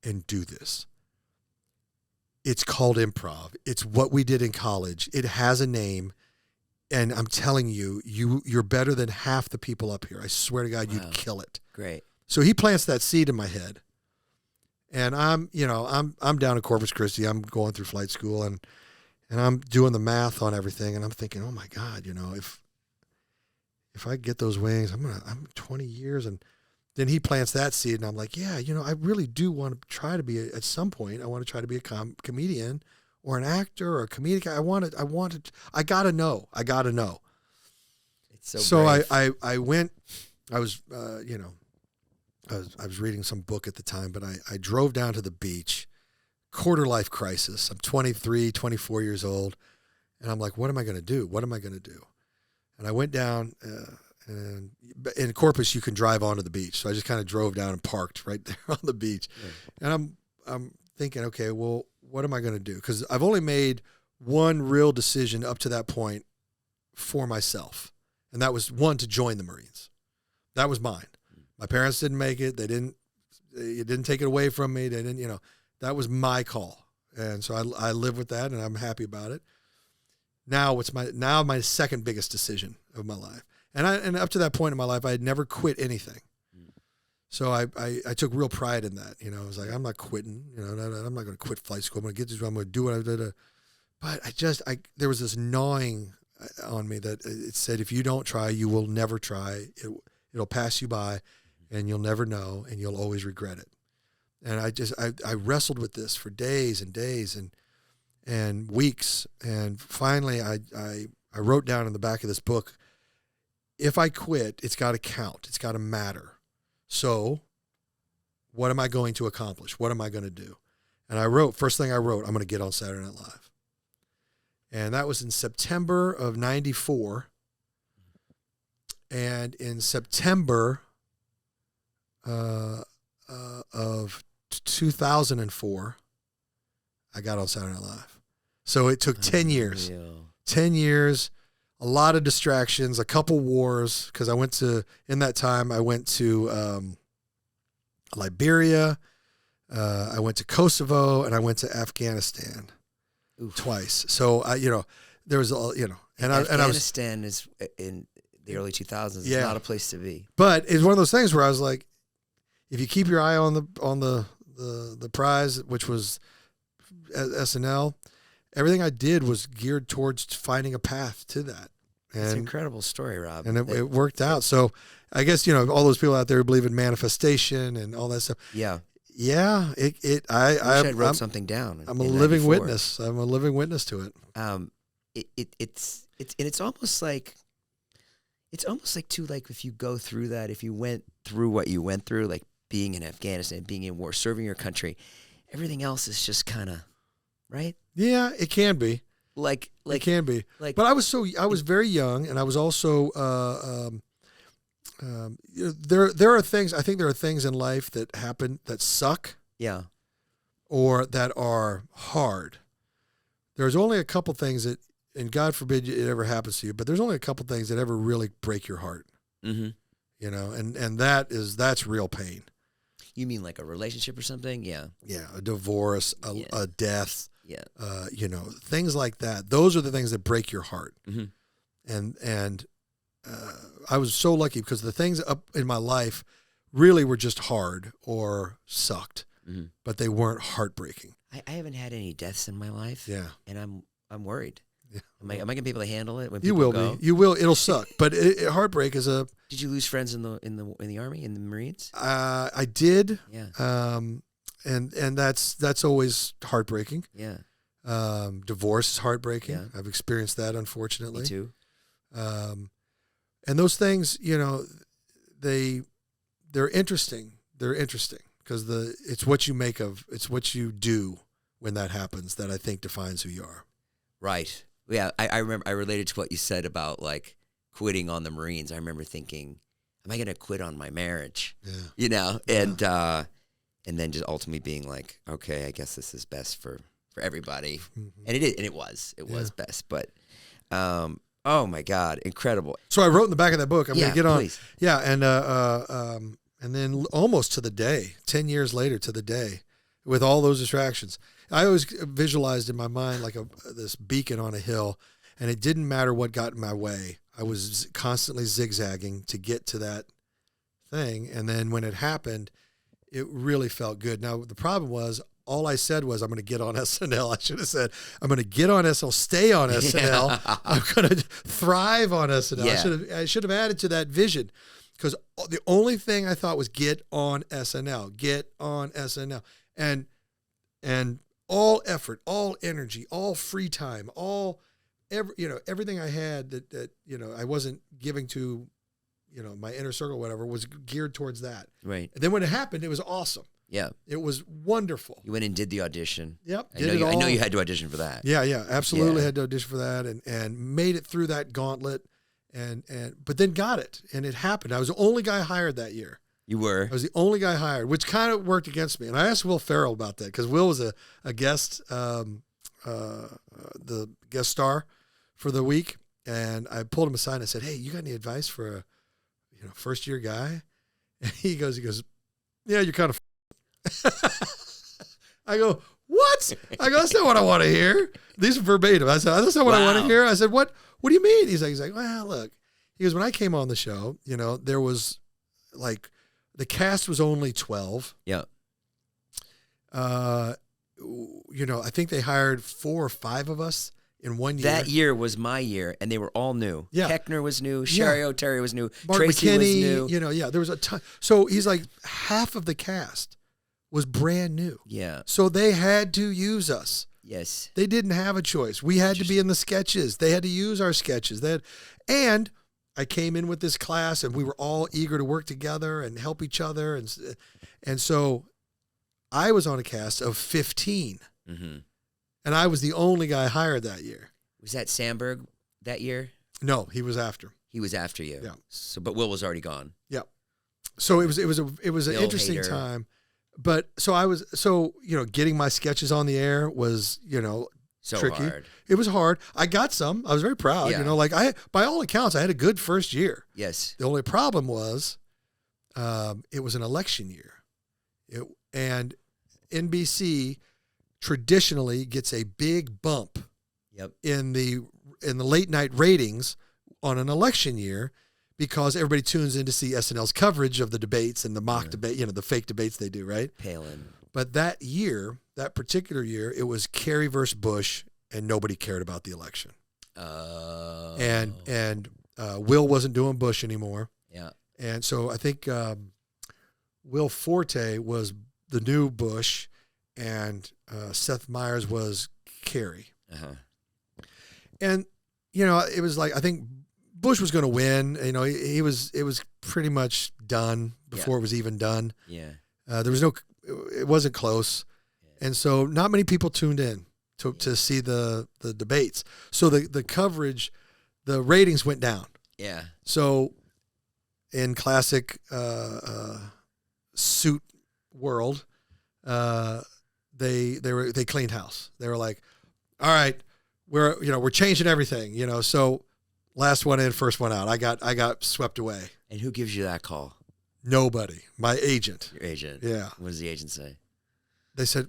and do this. It's called improv. It's what we did in college. It has a name. And I'm telling you, you're better than half the people up here. I swear to God, you'd kill it. Great. So he plants that seed in my head. And I'm down in Corpus Christi. I'm going through flight school, and I'm doing the math on everything, and I'm thinking, oh my God, if I get those wings, I'm 20 years. And then he plants that seed, and I'm like, yeah, I really do want to try to be at some point. I want to try to be a comedian or an actor or a comedic. I gotta know. It's so brave. I went. I was I was reading some book at the time, but I drove down to the beach, quarter life crisis. I'm 23, 24 years old, and I'm like, what am I going to do? And I went down, and in Corpus, you can drive onto the beach. So I just kind of drove down and parked right there on the beach. Yeah. And I'm thinking, okay, well, what am I going to do? Because I've only made one real decision up to that point for myself, and that was one, to join the Marines. That was mine. My parents didn't make it. It didn't take it away from me. They didn't, that was my call. And so I live with that, and I'm happy about it. Now my second biggest decision of my life. And up to that point in my life, I had never quit anything. So I took real pride in that. I was like, I'm not quitting. I'm not going to quit flight school. I'm going to get this. I'm going to do what I did. But there was this gnawing on me that it said, if you don't try, you will never try. It'll pass you by, and you'll never know, and you'll always regret it. And I wrestled with this for days and days and weeks. And finally I wrote down in the back of this book, if I quit, it's got to count. It's got to matter. So what am I going to accomplish? What am I going to do? And first thing I wrote, I'm going to get on Saturday Night Live. And that was in September of 94. And in September of 2004, I got on Saturday Night Live. So it took 10 years. 10 years, a lot of distractions, a couple wars, because in that time, I went to Liberia, I went to Kosovo, and I went to Afghanistan twice. So, there was, and Afghanistan is in the early 2000s. It's not a place to be. But it's one of those things where I was like, if you keep your eye on the prize, which was SNL, everything I did was geared towards finding a path to that. And it's an incredible story, Rob. And it worked out. So I guess, all those people out there who believe in manifestation and all that stuff. Yeah. Yeah. I wrote something down. I'm a living witness. I'm a living witness to it. It's almost like too, like if you go through that, if you went through what you went through, like being in Afghanistan, being in war, serving your country, everything else is just kind of, right? Yeah, it can be. Like it can be. But I was very young, and I was also there are things. I think there are things in life that happen that suck. Yeah. Or that are hard. There's only a couple things that, and God forbid it ever happens to you, but there's only a couple things that ever really break your heart. Mm-hmm. And that's real pain. You mean like a relationship or something? Yeah. Yeah, a divorce, a death. Yeah. Things like that. Those are the things that break your heart. Mm-hmm. And I was so lucky because the things up in my life really were just hard or sucked, but they weren't heartbreaking. I haven't had any deaths in my life. Yeah. And I'm worried. Yeah. Am I going to be able to handle it when you people will go? be. You will. It'll suck. But heartbreak is a. Did you lose friends in the Army, in the Marines? I did. Yeah. And that's always heartbreaking. Yeah. Divorce is heartbreaking. Yeah. I've experienced that, unfortunately. Me too. And those things, they're interesting. They're interesting because it's what you make of, it's what you do when that happens that I think defines who you are. Right. Yeah. I remember, I related to what you said about like quitting on the Marines. I remember thinking, am I going to quit on my marriage? Yeah. And then just ultimately being like, okay, I guess this is best for everybody. Mm-hmm. And it was best. But, oh my God, incredible. So I wrote in the back of that book, I'm going to get on. Please. Yeah. And then almost to the day, 10 years later to the day, with all those distractions, I always visualized in my mind like this beacon on a hill, and it didn't matter what got in my way. I was constantly zigzagging to get to that thing. And then when it happened, it really felt good. Now, the problem was, all I said was, I'm going to get on SNL. I should have said, I'm going to get on SNL, stay on SNL. Yeah. I'm going to thrive on SNL. Yeah. I should have added to that vision, because the only thing I thought was get on SNL, get on SNL. And all effort, all energy, all free time, everything I had that I wasn't giving to, my inner circle, whatever, was geared towards that. Right. And then when it happened, it was awesome. Yeah. It was wonderful. You went and did the audition. Yep. I know you had to audition for that. Yeah, absolutely had to audition for that and made it through that gauntlet but then got it, and it happened. I was the only guy hired that year. You were? I was the only guy hired, which kind of worked against me. And I asked Will Ferrell about that, because Will was a guest, the guest star for the week. And I pulled him aside and I said, hey, you got any advice for a first year guy? And he goes, yeah, you're kind of I go, what? I go, that's not what I want to hear. These are verbatim. I said, that's not what I want to hear. I said, what do you mean? He's like, well, look. He goes, when I came on the show, there was like, the cast was only 12. Yeah. I think they hired 4 or 5 of us in one year. That year was my year, and they were all new. Yeah. Keckner was new. Sherry O'Terry was new. Mark Tracy McKinney, was new. There was a ton. So he's like, half of the cast was brand new. Yeah. So they had to use us. Yes. They didn't have a choice. We had to be in the sketches. They had to use our sketches. And I came in with this class, and we were all eager to work together and help each other. And so I was on a cast of 15. Mm-hmm. And I was the only guy hired that year. Was that Sandberg that year? No, he was after. He was after you. Yeah. So, but Will was already gone. Yeah. So it was an Bill interesting Hader. time. But getting my sketches on the air was, So tricky. hard. It was hard. I got some. I was very proud. Yeah. By all accounts, I had a good first year. Yes. The only problem was, it was an election year, and NBC traditionally gets a big bump. Yep. In the late night ratings on an election year, because everybody tunes in to see SNL's coverage of the debates and the mock debate, the fake debates they do, right? Palin. But that particular year, it was Kerry versus Bush, and nobody cared about the election. And Will wasn't doing Bush anymore. Yeah. And so I think Will Forte was the new Bush, and Seth Meyers was Kerry. Uh-huh. And it was like, I think Bush was going to win. It was pretty much done before it was even done. Yeah. It wasn't close. Yeah. And so not many people tuned in to see the debates. So the coverage, the ratings went down. Yeah. So in classic suit world, they cleaned house. They were like, all right, we're changing everything, so last one in, first one out. I got swept away. And who gives you that call? Nobody. My agent. Your agent. Yeah. What does the agent say? They said,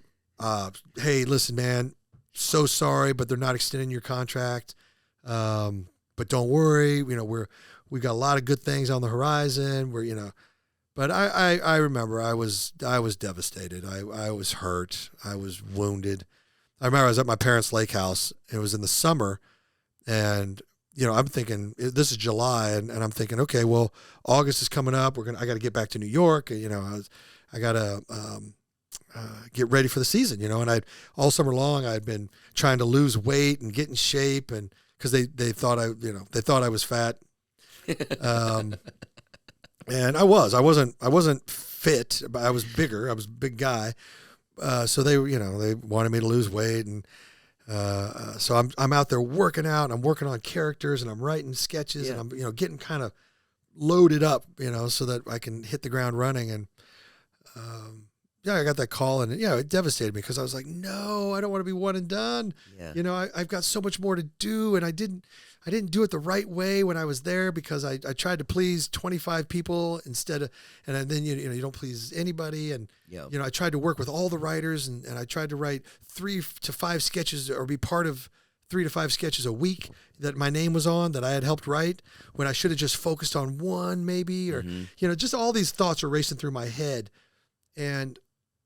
hey, listen, man, so sorry, but they're not extending your contract. But don't worry, we got a lot of good things on the horizon. But I remember I was devastated. I was hurt. I was wounded. I remember I was at my parents' lake house. It was in the summer, and I'm thinking this is July, and I'm thinking, okay, well, August is coming up. I got to get back to New York. I got to get ready for the season. And all summer long I'd been trying to lose weight and get in shape, and because they thought I was fat, and I wasn't fit, but I was bigger. I was a big guy. So they wanted me to lose weight, and so I'm out there working out, and I'm working on characters, and I'm writing sketches, and I'm getting kind of loaded up, so that I can hit the ground running. And I got that call, and it devastated me, because I was like, no, I don't want to be one and done. Yeah. I've got so much more to do, and I didn't do it the right way when I was there, because I tried to please 25 people instead of, and then you don't please anybody. And I tried to work with all the writers, and I tried to write 3 to 5 sketches, or be part of 3 to 5 sketches a week that my name was on, that I had helped write, when I should have just focused on one maybe, or just all these thoughts are racing through my head, and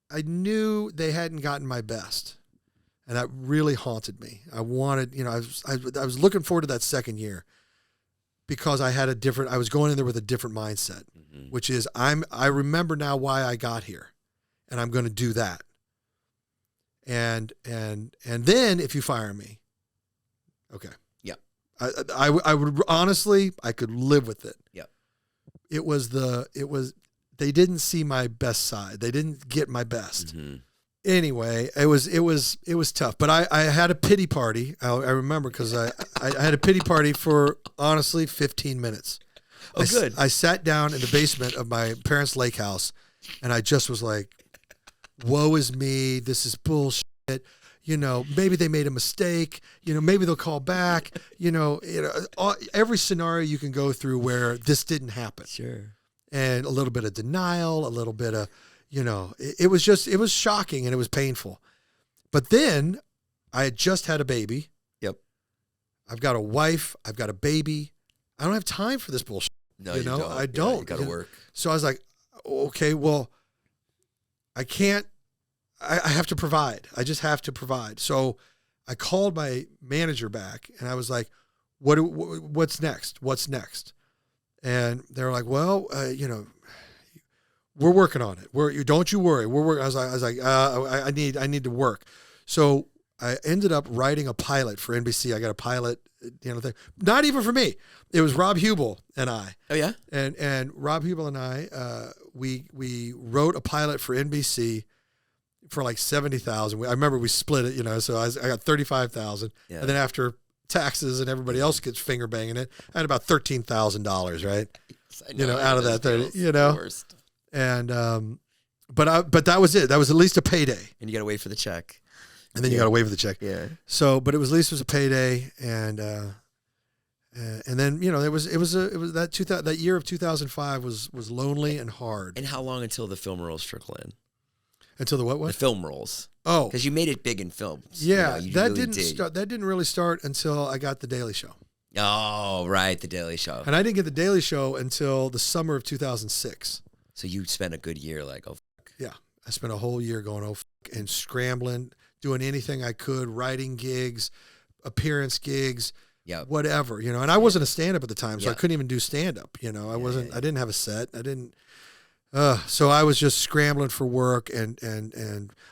I knew they hadn't gotten my best. And that really haunted me. I wanted, I was looking forward to that second year, because I was going in there with a different mindset, which is I remember now why I got here, and I'm going to do that. And then if you fire me, okay. Yeah. I would honestly, I could live with it. Yeah. They didn't see my best side. They didn't get my best. Anyway, it was tough, but I had a pity party. I remember, because I had a pity party for, honestly, 15 minutes. Oh, good. I sat down in the basement of my parents' lake house, and I just was like, woe is me. This is bullshit. Maybe they made a mistake. Maybe they'll call back. Every scenario you can go through where this didn't happen. Sure. And a little bit of denial, a little bit of, it was shocking, and it was painful. But then I had just had a baby. Yep. I've got a wife. I've got a baby. I don't have time for this bullshit. No, you don't. I don't. You got to work. So I was like, okay, well, I can't, I have to provide. I just have to provide. So I called my manager back, and I was like, what's next? What's next? And they were like, well, we're working on it. Don't you worry. We're working. I was like, I need to work. So I ended up writing a pilot for NBC. I got a pilot, thing. Not even for me. It was Rob Hubel and I. Oh yeah. And Rob Hubel and I, we wrote a pilot for NBC for like $70,000. I remember we split it, so I got $35,000. Yeah. And then after taxes and everybody else gets finger banging it, I had about $13,000, right? Out of that 30, Worst. And but that was it. That was at least a payday. And you got to wait for the check. And then you got to wait for the check. Yeah. So, but it was at least it was a payday, and then it was that year of 2005 was lonely and hard. And how long until the film rolls trickle in? Until the what? The film rolls. Oh, because you made it big in films. Yeah, that didn't really start until I got The Daily Show. Oh, right, The Daily Show. And I didn't get The Daily Show until the summer of 2006. So you spent a good year like, oh, fuck. Yeah, I spent a whole year going, oh, fuck, and scrambling, doing anything I could, writing gigs, appearance gigs, whatever, And I wasn't a stand-up at the time, so I couldn't even do stand-up. I didn't have a set. So I was just scrambling for work and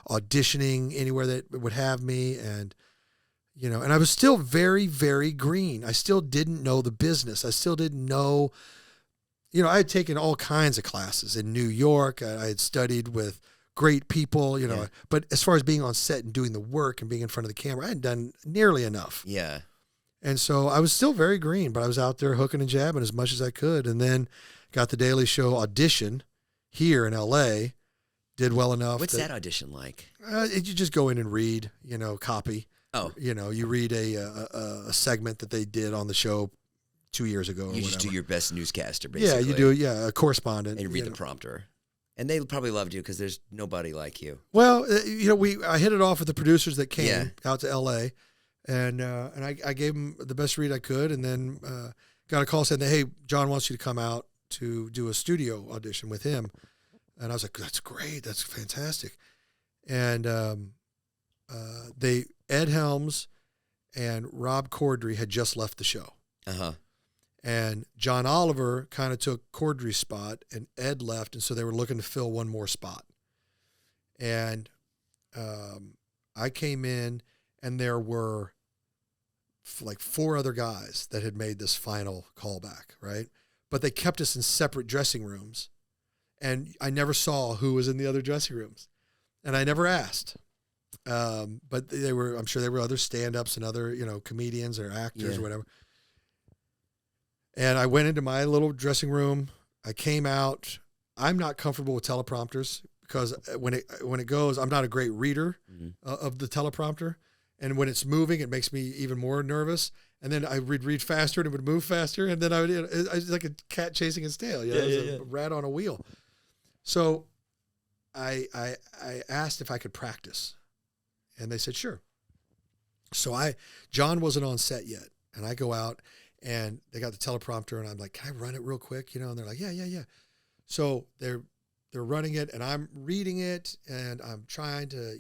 auditioning anywhere that would have me, and I was still very, very green. I still didn't know the business. I still didn't know, I had taken all kinds of classes in New York. I had studied with great people, but as far as being on set and doing the work and being in front of the camera, I hadn't done nearly enough. Yeah. And so I was still very green, but I was out there hooking and jabbing as much as I could, and then got the Daily Show audition here in L.A., did well enough. What's that audition like? You just go in and read, copy. Oh. You read a segment that they did on the show 2 years ago. You just do your best newscaster, basically. Yeah, you do, a correspondent. And read the prompter. And they probably loved you because there's nobody like you. Well, I hit it off with the producers that came out to L.A., and I gave them the best read I could, and then got a call saying that, hey, John wants you to come out to do a studio audition with him. And I was like, that's great. That's fantastic. And Ed Helms and Rob Corddry had just left the show. Uh-huh. And John Oliver kind of took Corddry's spot, and Ed left, and so they were looking to fill one more spot. And I came in, and there were like 4 other guys that had made this final callback, right? But they kept us in separate dressing rooms, and I never saw who was in the other dressing rooms, and I never asked. But I'm sure there were other stand-ups and other, comedians or actors or whatever. And I went into my little dressing room. I came out. I'm not comfortable with teleprompters because when it goes, I'm not a great reader of the teleprompter. And when it's moving, it makes me even more nervous. And then I would read faster and it would move faster. And then I was like a cat chasing its tail. A rat on a wheel. So I asked if I could practice. And they said, sure. So John wasn't on set yet. And I go out and they got the teleprompter and I'm like, can I run it real quick? And they're like, yeah. So they're running it and I'm reading it and I'm trying to,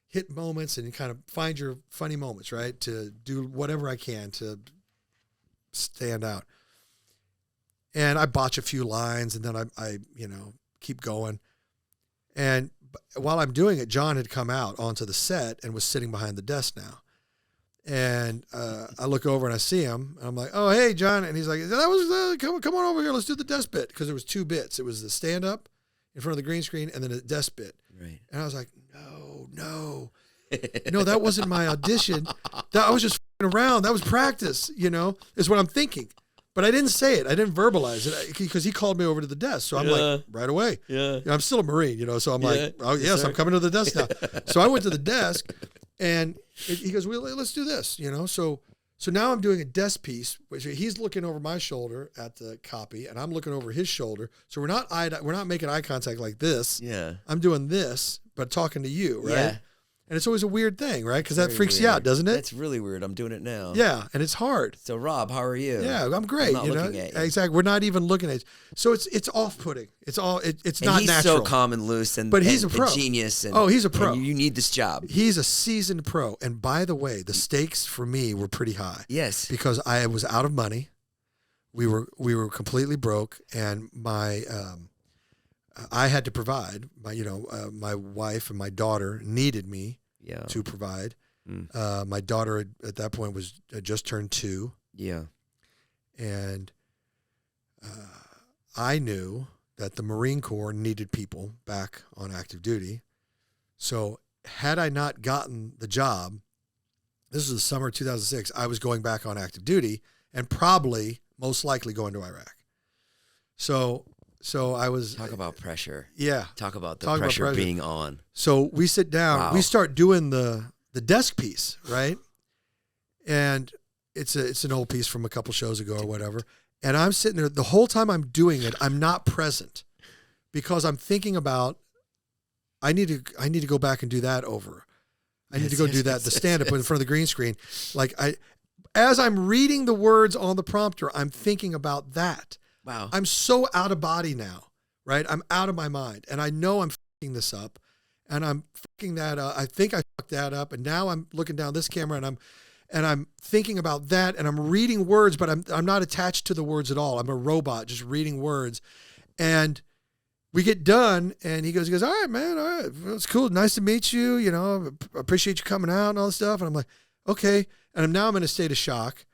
hit moments and kind of find your funny moments, right? To do whatever I can to stand out. And I botch a few lines and then I keep going. And while I'm doing it, John had come out onto the set and was sitting behind the desk now. And I look over and I see him. And I'm like, oh, hey, John. And he's like, that was come on over here. Let's do the desk bit. Because there was 2 bits. It was the stand-up in front of the green screen and then a desk bit. Right. And I was like, no, that wasn't my audition. I was just around. That was practice, is what I'm thinking. But I didn't say it. I didn't verbalize it because he called me over to the desk. So I'm like, right away. Yeah. I'm still a Marine, so I'm like, oh, yes, I'm coming to the desk now. So I went to the desk and he goes, well, let's do this, So now I'm doing a desk piece, which he's looking over my shoulder at the copy and I'm looking over his shoulder. So we're not making eye contact like this. Yeah. I'm doing this, but talking to you, right? Yeah. And it's always a weird thing, right? Because that freaks you out, doesn't it? That's really weird. I'm doing it now. Yeah, and it's hard. So, Rob, how are you? Yeah, I'm great. I'm not looking at you. Exactly. We're not even looking at you. So it's off-putting. It's not natural. He's so calm and loose but he's a pro. Genius. He's a pro. And you need this job. He's a seasoned pro. And by the way, the stakes for me were pretty high. Yes. Because I was out of money. We were completely broke, and I had to provide. My wife and my daughter needed me. Yeah. To provide. My daughter at that point had just turned 2. Yeah. And I knew that the Marine Corps needed people back on active duty. So had I not gotten the job, this is the summer of 2006, I was going back on active duty and probably most likely going to Iraq. So I was... Talk about pressure. Yeah. Talk about the pressure being on. So we sit down, we start doing the desk piece, right? And it's an old piece from a couple shows ago or whatever. And I'm sitting there, the whole time I'm doing it, I'm not present because I'm thinking about, I need to go back and do that over. I need to go do that, the stand-up in front of the green screen. Like as I'm reading the words on the prompter, I'm thinking about that. Wow. I'm so out of body now, right? I'm out of my mind. And I know I'm fucking this up. And I'm fucking that up. I think I fucked that up. And now I'm looking down this camera and I'm thinking about that. And I'm reading words, but I'm not attached to the words at all. I'm a robot just reading words. And we get done and he goes, all right, man. All right. Well, it's cool. Nice to meet you. You know, I appreciate you coming out and all this stuff. And I'm like, okay. And now I'm in a state of shock.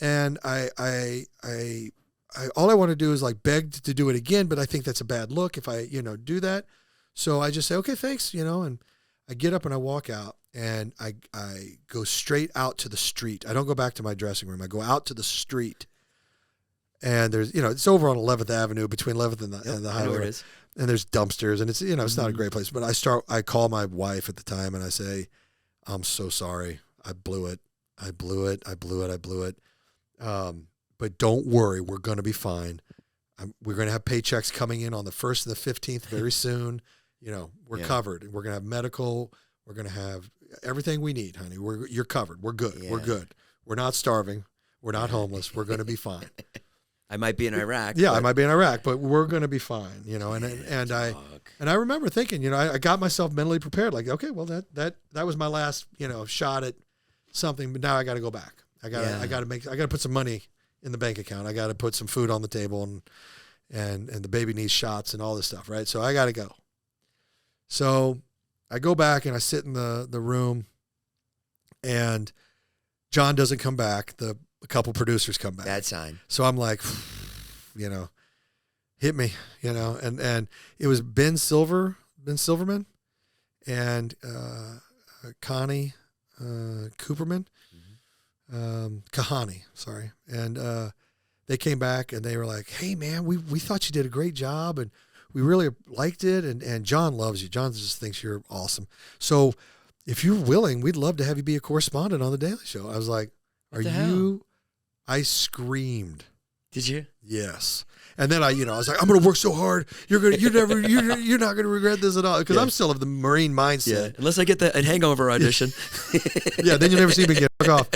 And I all I want to do is like beg to do it again, but I think that's a bad look if I, do that. So I just say, okay, thanks, and I get up and I walk out and I go straight out to the street. I don't go back to my dressing room. I go out to the street and there's, it's over on 11th Avenue between 11th and the highway. I know where it is. And there's dumpsters and it's, it's not a great place, but I call my wife at the time and I say, I'm so sorry. I blew it. But don't worry, we're going to be fine. We're going to have paychecks coming in on the 1st and the 15th very soon. We're covered. We're going to have medical. We're going to have everything we need, honey. You're covered. We're good. Yeah. We're good. We're not starving. We're not homeless. We're going to be fine. I might be in Iraq. Yeah, I might be in Iraq, but we're going to be fine. And I remember thinking, I got myself mentally prepared. Like, okay, well that was my last, shot at something, but now I got to go back. I got to put some money in the bank account. I got to put some food on the table and the baby needs shots and all this stuff, right? So I got to go. So I go back and I sit in the room and John doesn't come back. A couple producers come back. Bad sign. So I'm like, hit me, and it was Ben Silverman and Connie Cooperman. Kahani, sorry. And they came back and they were like, hey man, we thought you did a great job and we really liked it. And John loves you. John just thinks you're awesome. So if you're willing, we'd love to have you be a correspondent on the Daily Show. I was like, are you? I screamed. Did you? Yes. And then I was like, I'm going to work so hard. You're not going to regret this at all. Because I'm still of the Marine mindset. Yeah. Unless I get a Hangover audition. Yeah. Then you'll never see me again. Fuck off.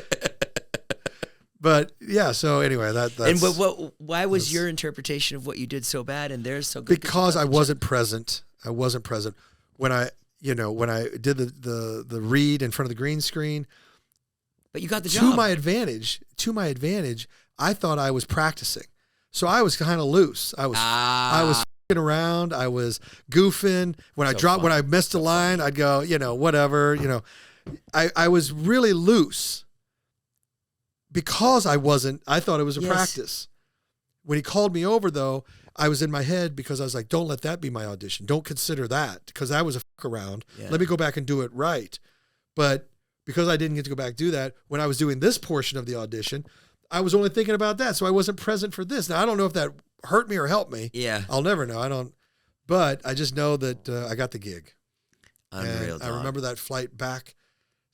But yeah, so anyway, that's... And why was your interpretation of what you did so bad and theirs so good? Because I wasn't present. I wasn't present when I did the read in front of the green screen. But you got the job. To my advantage, I thought I was practicing. So I was kind of loose. I was f***ing around. I was goofing. When I missed a line, I'd go, whatever, I was really loose. Because I thought it was a practice. When he called me over, though, I was in my head because I was like, don't let that be my audition. Don't consider that because that was a fuck around. Yeah. Let me go back and do it right. But because I didn't get to go back and do that, when I was doing this portion of the audition, I was only thinking about that. So I wasn't present for this. Now, I don't know if that hurt me or helped me. Yeah. I'll never know. But I just know that I got the gig. Unreal. And I remember that flight back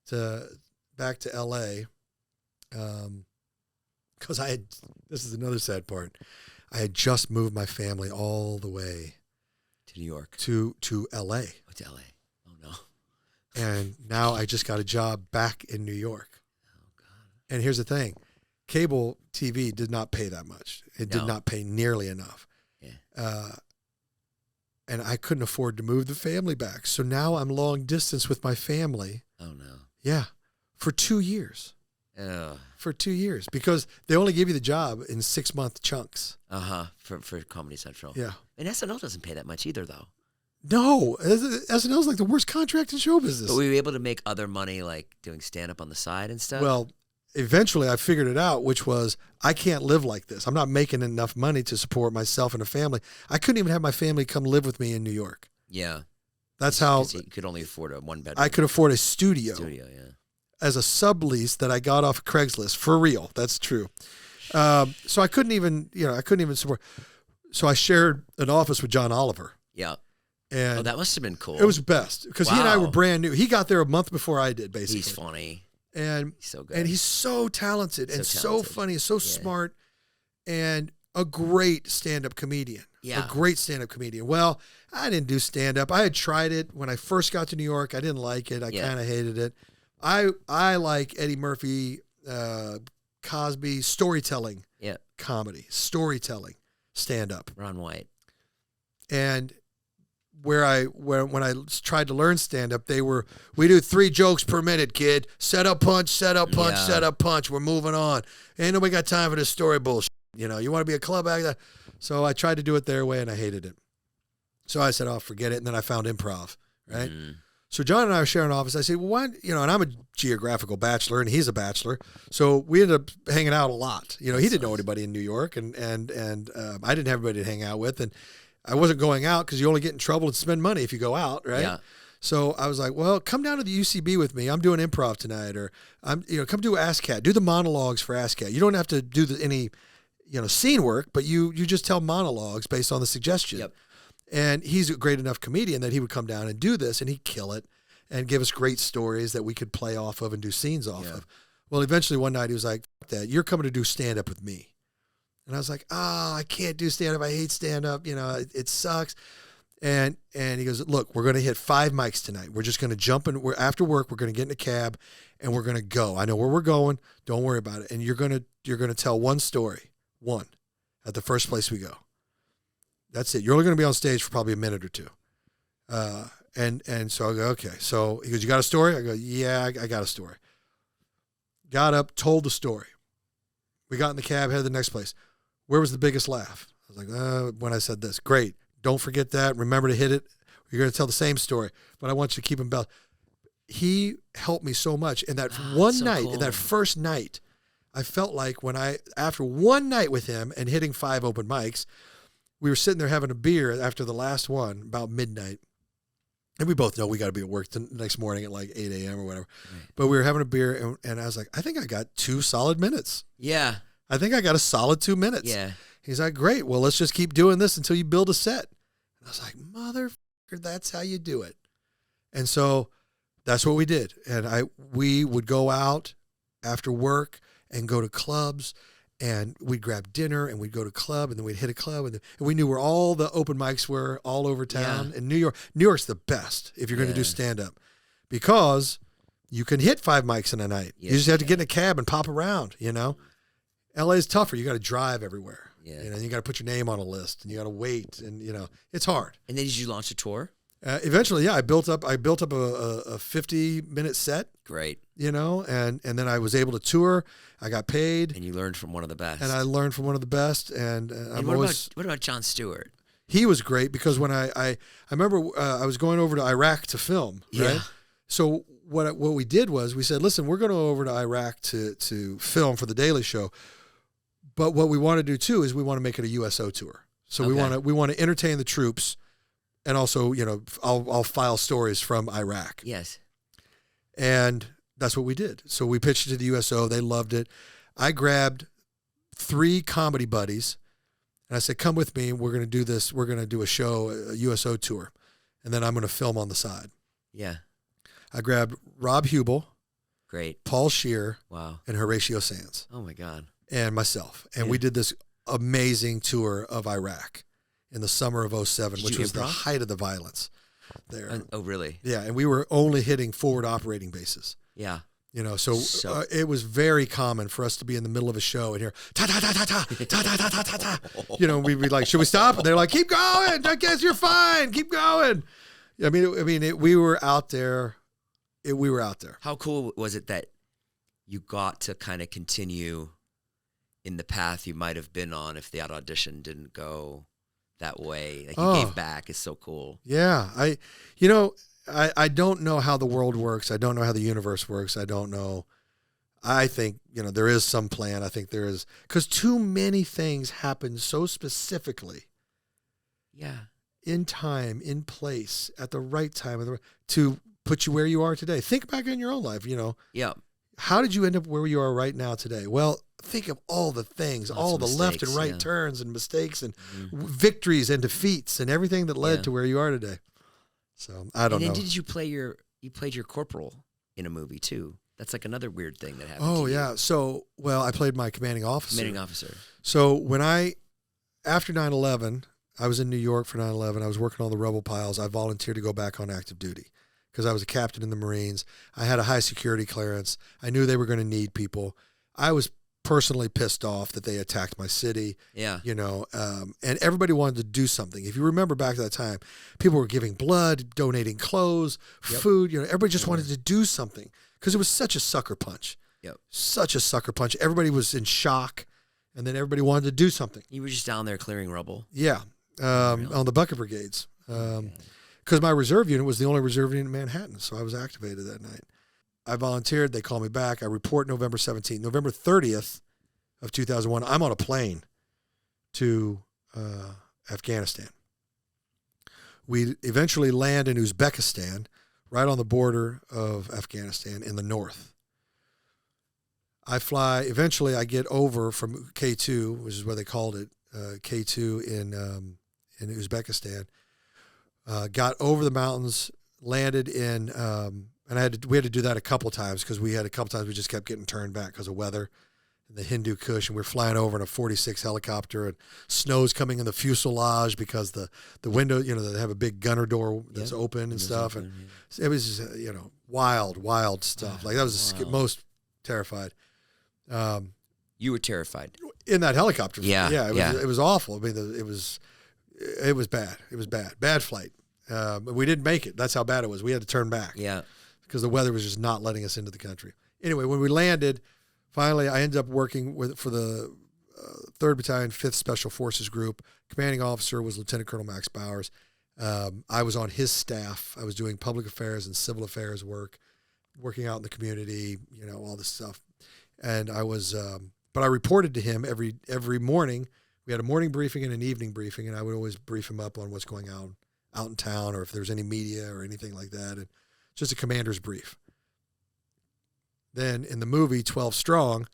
to LA. Because this is another sad part. I had just moved my family all the way to New York, to LA. Oh, to LA. Oh no. And now I just got a job back in New York. Oh God. And here's the thing. Cable TV did not pay that much. It did not pay nearly enough. Yeah. And I couldn't afford to move the family back. So now I'm long distance with my family. Oh no. Yeah. For 2 years. Oh. For 2 years because they only give you the job in 6-month chunks. For Comedy Central. Yeah. And SNL doesn't pay that much either, though. No, SNL is like the worst contract in show business. But we were able to make other money, like doing stand up on the side and stuff. Well, eventually I figured it out, which was I can't live like this. I'm not making enough money to support myself and a family. I couldn't even have my family come live with me in New York. Yeah. That's how you could only afford a 1-bedroom. I could afford a studio. Yeah. as a sublease that I got off of Craigslist for real. That's true. So I couldn't even support. So I shared an office with John Oliver. Yeah. And that must have been cool. It was best because he and I were brand new. He got there a month before I did, basically. He's funny. And he's so good. And he's so talented and so funny, so smart, and a great stand-up comedian. Yeah. A great stand-up comedian. Well, I didn't do stand-up. I had tried it when I first got to New York. I didn't like it. I kind of hated it. I like Eddie Murphy, Cosby, storytelling comedy, storytelling, stand-up. Ron White. And when I tried to learn stand-up, we do 3 jokes per minute, kid. Set up, punch, set up, punch, set up, punch. We're moving on. Ain't nobody got time for this story bullshit. You want to be a club actor? So I tried to do it their way, and I hated it. So I said, oh, forget it. And then I found improv, right? Mm. So John and I were sharing an office. I said, well, why, and I'm a geographical bachelor, and he's a bachelor. So we ended up hanging out a lot. He didn't know anybody in New York, and I didn't have anybody to hang out with, and I wasn't going out because you only get in trouble and spend money if you go out, right? Yeah. So I was like, well, come down to the UCB with me. I'm doing improv tonight, or come do ASCAT. Do the monologues for ASCAT. You don't have to do any, scene work, but you just tell monologues based on the suggestion. Yep. And he's a great enough comedian that he would come down and do this, and he'd kill it and give us great stories that we could play off of and do scenes off of. Well, eventually one night he was like, "Fuck that, you're coming to do stand-up with me." And I was like, I can't do stand-up. I hate stand-up. It sucks. And he goes, look, we're going to hit 5 mics tonight. We're just going to jump in. After work, we're going to get in a cab, and we're going to go. I know where we're going. Don't worry about it. And you're going to tell one story, at the first place we go. That's it. You're only going to be on stage for probably a minute or two. And so I go, okay. So he goes, you got a story? I go, yeah, I got a story. Got up, told the story. We got in the cab, headed to the next place. Where was the biggest laugh? I was like, when I said this. Great. Don't forget that. Remember to hit it. You're going to tell the same story, but I want you to keep him balanced. He helped me so much. And that one night, cool. In that first night, I felt like after one night with him and hitting 5 open mics, we were sitting there having a beer after the last one, about midnight. And we both know we got to be at work the next morning at like 8 a.m. or whatever. Right. But we were having a beer, and I was like, I think I got 2 solid minutes. Yeah. I think I got a solid 2 minutes. Yeah. He's like, great. Well, let's just keep doing this until you build a set. And I was like, motherfucker, that's how you do it. And so that's what we did. And we would go out after work and go to clubs, and we'd grab dinner, and we'd go to club, and then we'd hit a club, and we knew where all the open mics were all over town. Yeah. And New York's the best if you're going to do stand-up, because you can hit 5 mics in a night. Yes, you just have to get in a cab and pop around, LA is tougher. You got to drive everywhere. Yeah. You got to put your name on a list, and you got to wait, and it's hard. And then did you launch a tour? Eventually, yeah, I built up a 50-minute set. Great. And then I was able to tour. I got paid. And you learned from one of the best. And I learned from one of the best. And what about Jon Stewart? He was great, because when I remember I was going over to Iraq to film, right? Yeah. So what we did was we said, listen, we're going to go over to Iraq to film for The Daily Show. But what we want to do too is we want to make it a USO tour. So we want to entertain the troops, and also, I'll file stories from Iraq. Yes. And that's what we did. So we pitched it to the USO. They loved it. I grabbed 3 comedy buddies, and I said, come with me. We're going to do this. We're going to do a show, a USO tour, and then I'm going to film on the side. Yeah. I grabbed Rob Hubel. Great. Paul Scheer. Wow. And Horatio Sands. Oh, my God. And myself. And we did this amazing tour of Iraq in the summer of 2007, which was the height of the violence there. Oh, really? Yeah. And we were only hitting forward operating bases. Yeah. So it was very common for us to be in the middle of a show and hear ta ta ta ta ta ta ta ta ta ta ta. We'd be like, should we stop? And they're like, keep going. I guess you're fine. Keep going. We were out there. We were out there. How cool was it that you got to kind of continue in the path you might have been on if the audition didn't go that way? Like, you gave back. Is so cool. Yeah. I don't know how the world works. I don't know how the universe works. I don't know. I think, there is some plan. I think there is, because too many things happen so specifically. Yeah. In time, in place, at the right time, to put you where you are today. Think back in your own life, Yeah. how did you end up where you are right now today? Well, think of all the things, all the left and right turns and mistakes and victories and defeats and everything that led to where you are today. So I don't know. And then did you played your corporal in a movie too? That's like another weird thing that happened. Oh yeah. So, well, I played my commanding officer. Commanding officer. So after 9/11, I was in New York for 9/11. I was working on the rubble piles. I volunteered to go back on active duty because I was a captain in the Marines. I had a high security clearance. I knew they were going to need people. I was personally pissed off that they attacked my city. Yeah. And everybody wanted to do something. If you remember back to that time, people were giving blood, donating clothes, food. Everybody just wanted to do something because it was such a sucker punch. Yep. Such a sucker punch. Everybody was in shock, and then everybody wanted to do something. You were just down there clearing rubble. Yeah. On the bucket brigades. Because my reserve unit was the only reserve unit in Manhattan, so I was activated that night. I volunteered. They called me back. I report November 17th. November 30th of 2001, I'm on a plane to Afghanistan. We eventually land in Uzbekistan, right on the border of Afghanistan in the north. Eventually I get over from K2, which is what they called it, K2 in Uzbekistan. Got over the mountains, landed in, and we had to do that a couple times because we just kept getting turned back because of weather and the Hindu Kush, and we're flying over in a 46 helicopter, and snow's coming in the fuselage because the window, they have a big gunner door that's open and stuff, and it was just, wild stuff. Like that was the most terrified. You were terrified in that helicopter. Yeah. It was awful. I mean, it was bad. It was bad flight. We didn't make it. That's how bad it was. We had to turn back. Yeah. Because the weather was just not letting us into the country. Anyway, when we landed, finally, I ended up working for the 3rd Battalion, 5th Special Forces Group. Commanding officer was Lieutenant Colonel Max Bowers. I was on his staff. I was doing public affairs and civil affairs work, working out in the community, all this stuff. And I was, but I reported to him every morning. We had a morning briefing and an evening briefing, and I would always brief him up on what's going on out in town or if there's any media or anything like that. And just a commander's brief. Then in the movie 12 Strong,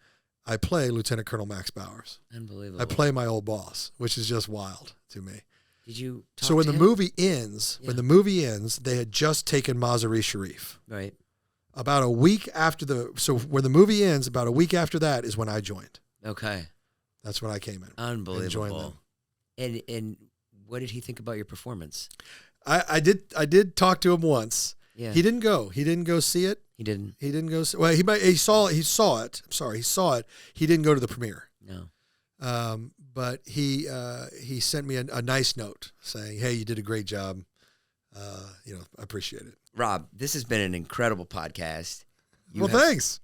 I play Lieutenant Colonel Max Bowers. Unbelievable. I play my old boss, which is just wild to me. Did you talk So when to the him? movie ends, they had just taken Mazar-e Sharif. Right. About a week after when the movie ends, about a week after that is when I joined. Okay. That's when I came in. Unbelievable. And what did he think about your performance? I did talk to him once. Yeah. He didn't go. He didn't go see it. He didn't. He didn't go see. Well, he saw it. I'm sorry, he saw it. He didn't go to the premiere. No. But he sent me a nice note saying, "Hey, you did a great job. I appreciate it." Rob, this has been an incredible podcast. Thanks.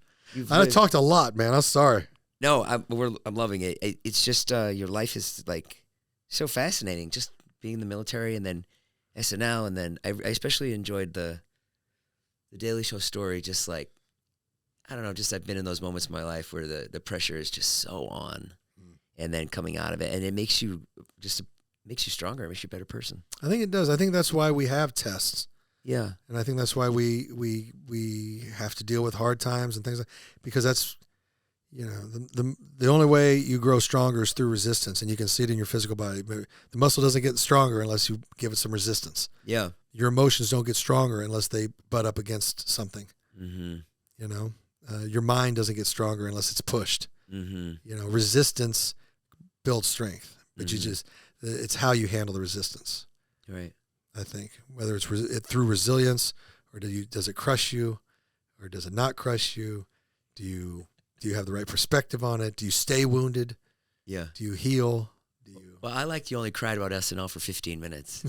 I talked a lot, man. I'm sorry. No, I'm loving it. It's just your life is like so fascinating. Just being in the military and then SNL, and then I especially enjoyed the Daily Show story. Just like, I don't know, just I've been in those moments in my life where the pressure is just so on, and then coming out of it, and it makes you stronger. It makes you a better person. I think it does. I think that's why we have tests. Yeah, and I think that's why we have to deal with hard times and things because that's. The only way you grow stronger is through resistance, and you can see it in your physical body. The muscle doesn't get stronger unless you give it some resistance. Yeah. Your emotions don't get stronger unless they butt up against something. Mm-hmm. Your mind doesn't get stronger unless it's pushed. Mm-hmm. Resistance builds strength, but it's how you handle the resistance. Right. I think whether it's through resilience, or does it crush you, or does it not crush you? Do you have the right perspective on it? Do you stay wounded? Yeah. Do you heal? Well, I liked you only cried about SNL for 15 minutes.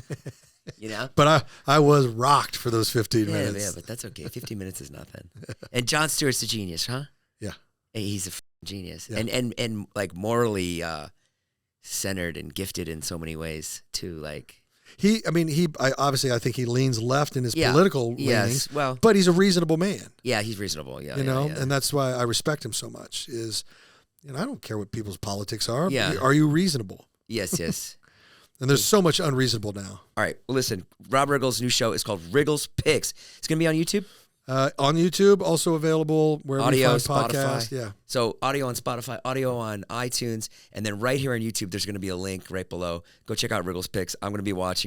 But I was rocked for those 15 minutes. Yeah, but that's okay. 15 minutes is nothing. And Jon Stewart's a genius, huh? Yeah. He's a genius. Yeah. And like morally centered and gifted in so many ways too. Like I think he leans left in his political leanings. Well, but he's a reasonable man. Yeah, he's reasonable. Yeah, and that's why I respect him so much. I don't care what people's politics are. Yeah. Are you reasonable? Yes. And there's so much unreasonable now. All right. Well, listen, Rob Riggle's new show is called Riggle's Picks. It's going to be on YouTube? On YouTube, also available wherever Audio, you find Spotify. podcasts. Yeah. So audio on Spotify, audio on iTunes, and then right here on YouTube, there's going to be a link right below. Go check out Riggle's Picks. I'm going to be watching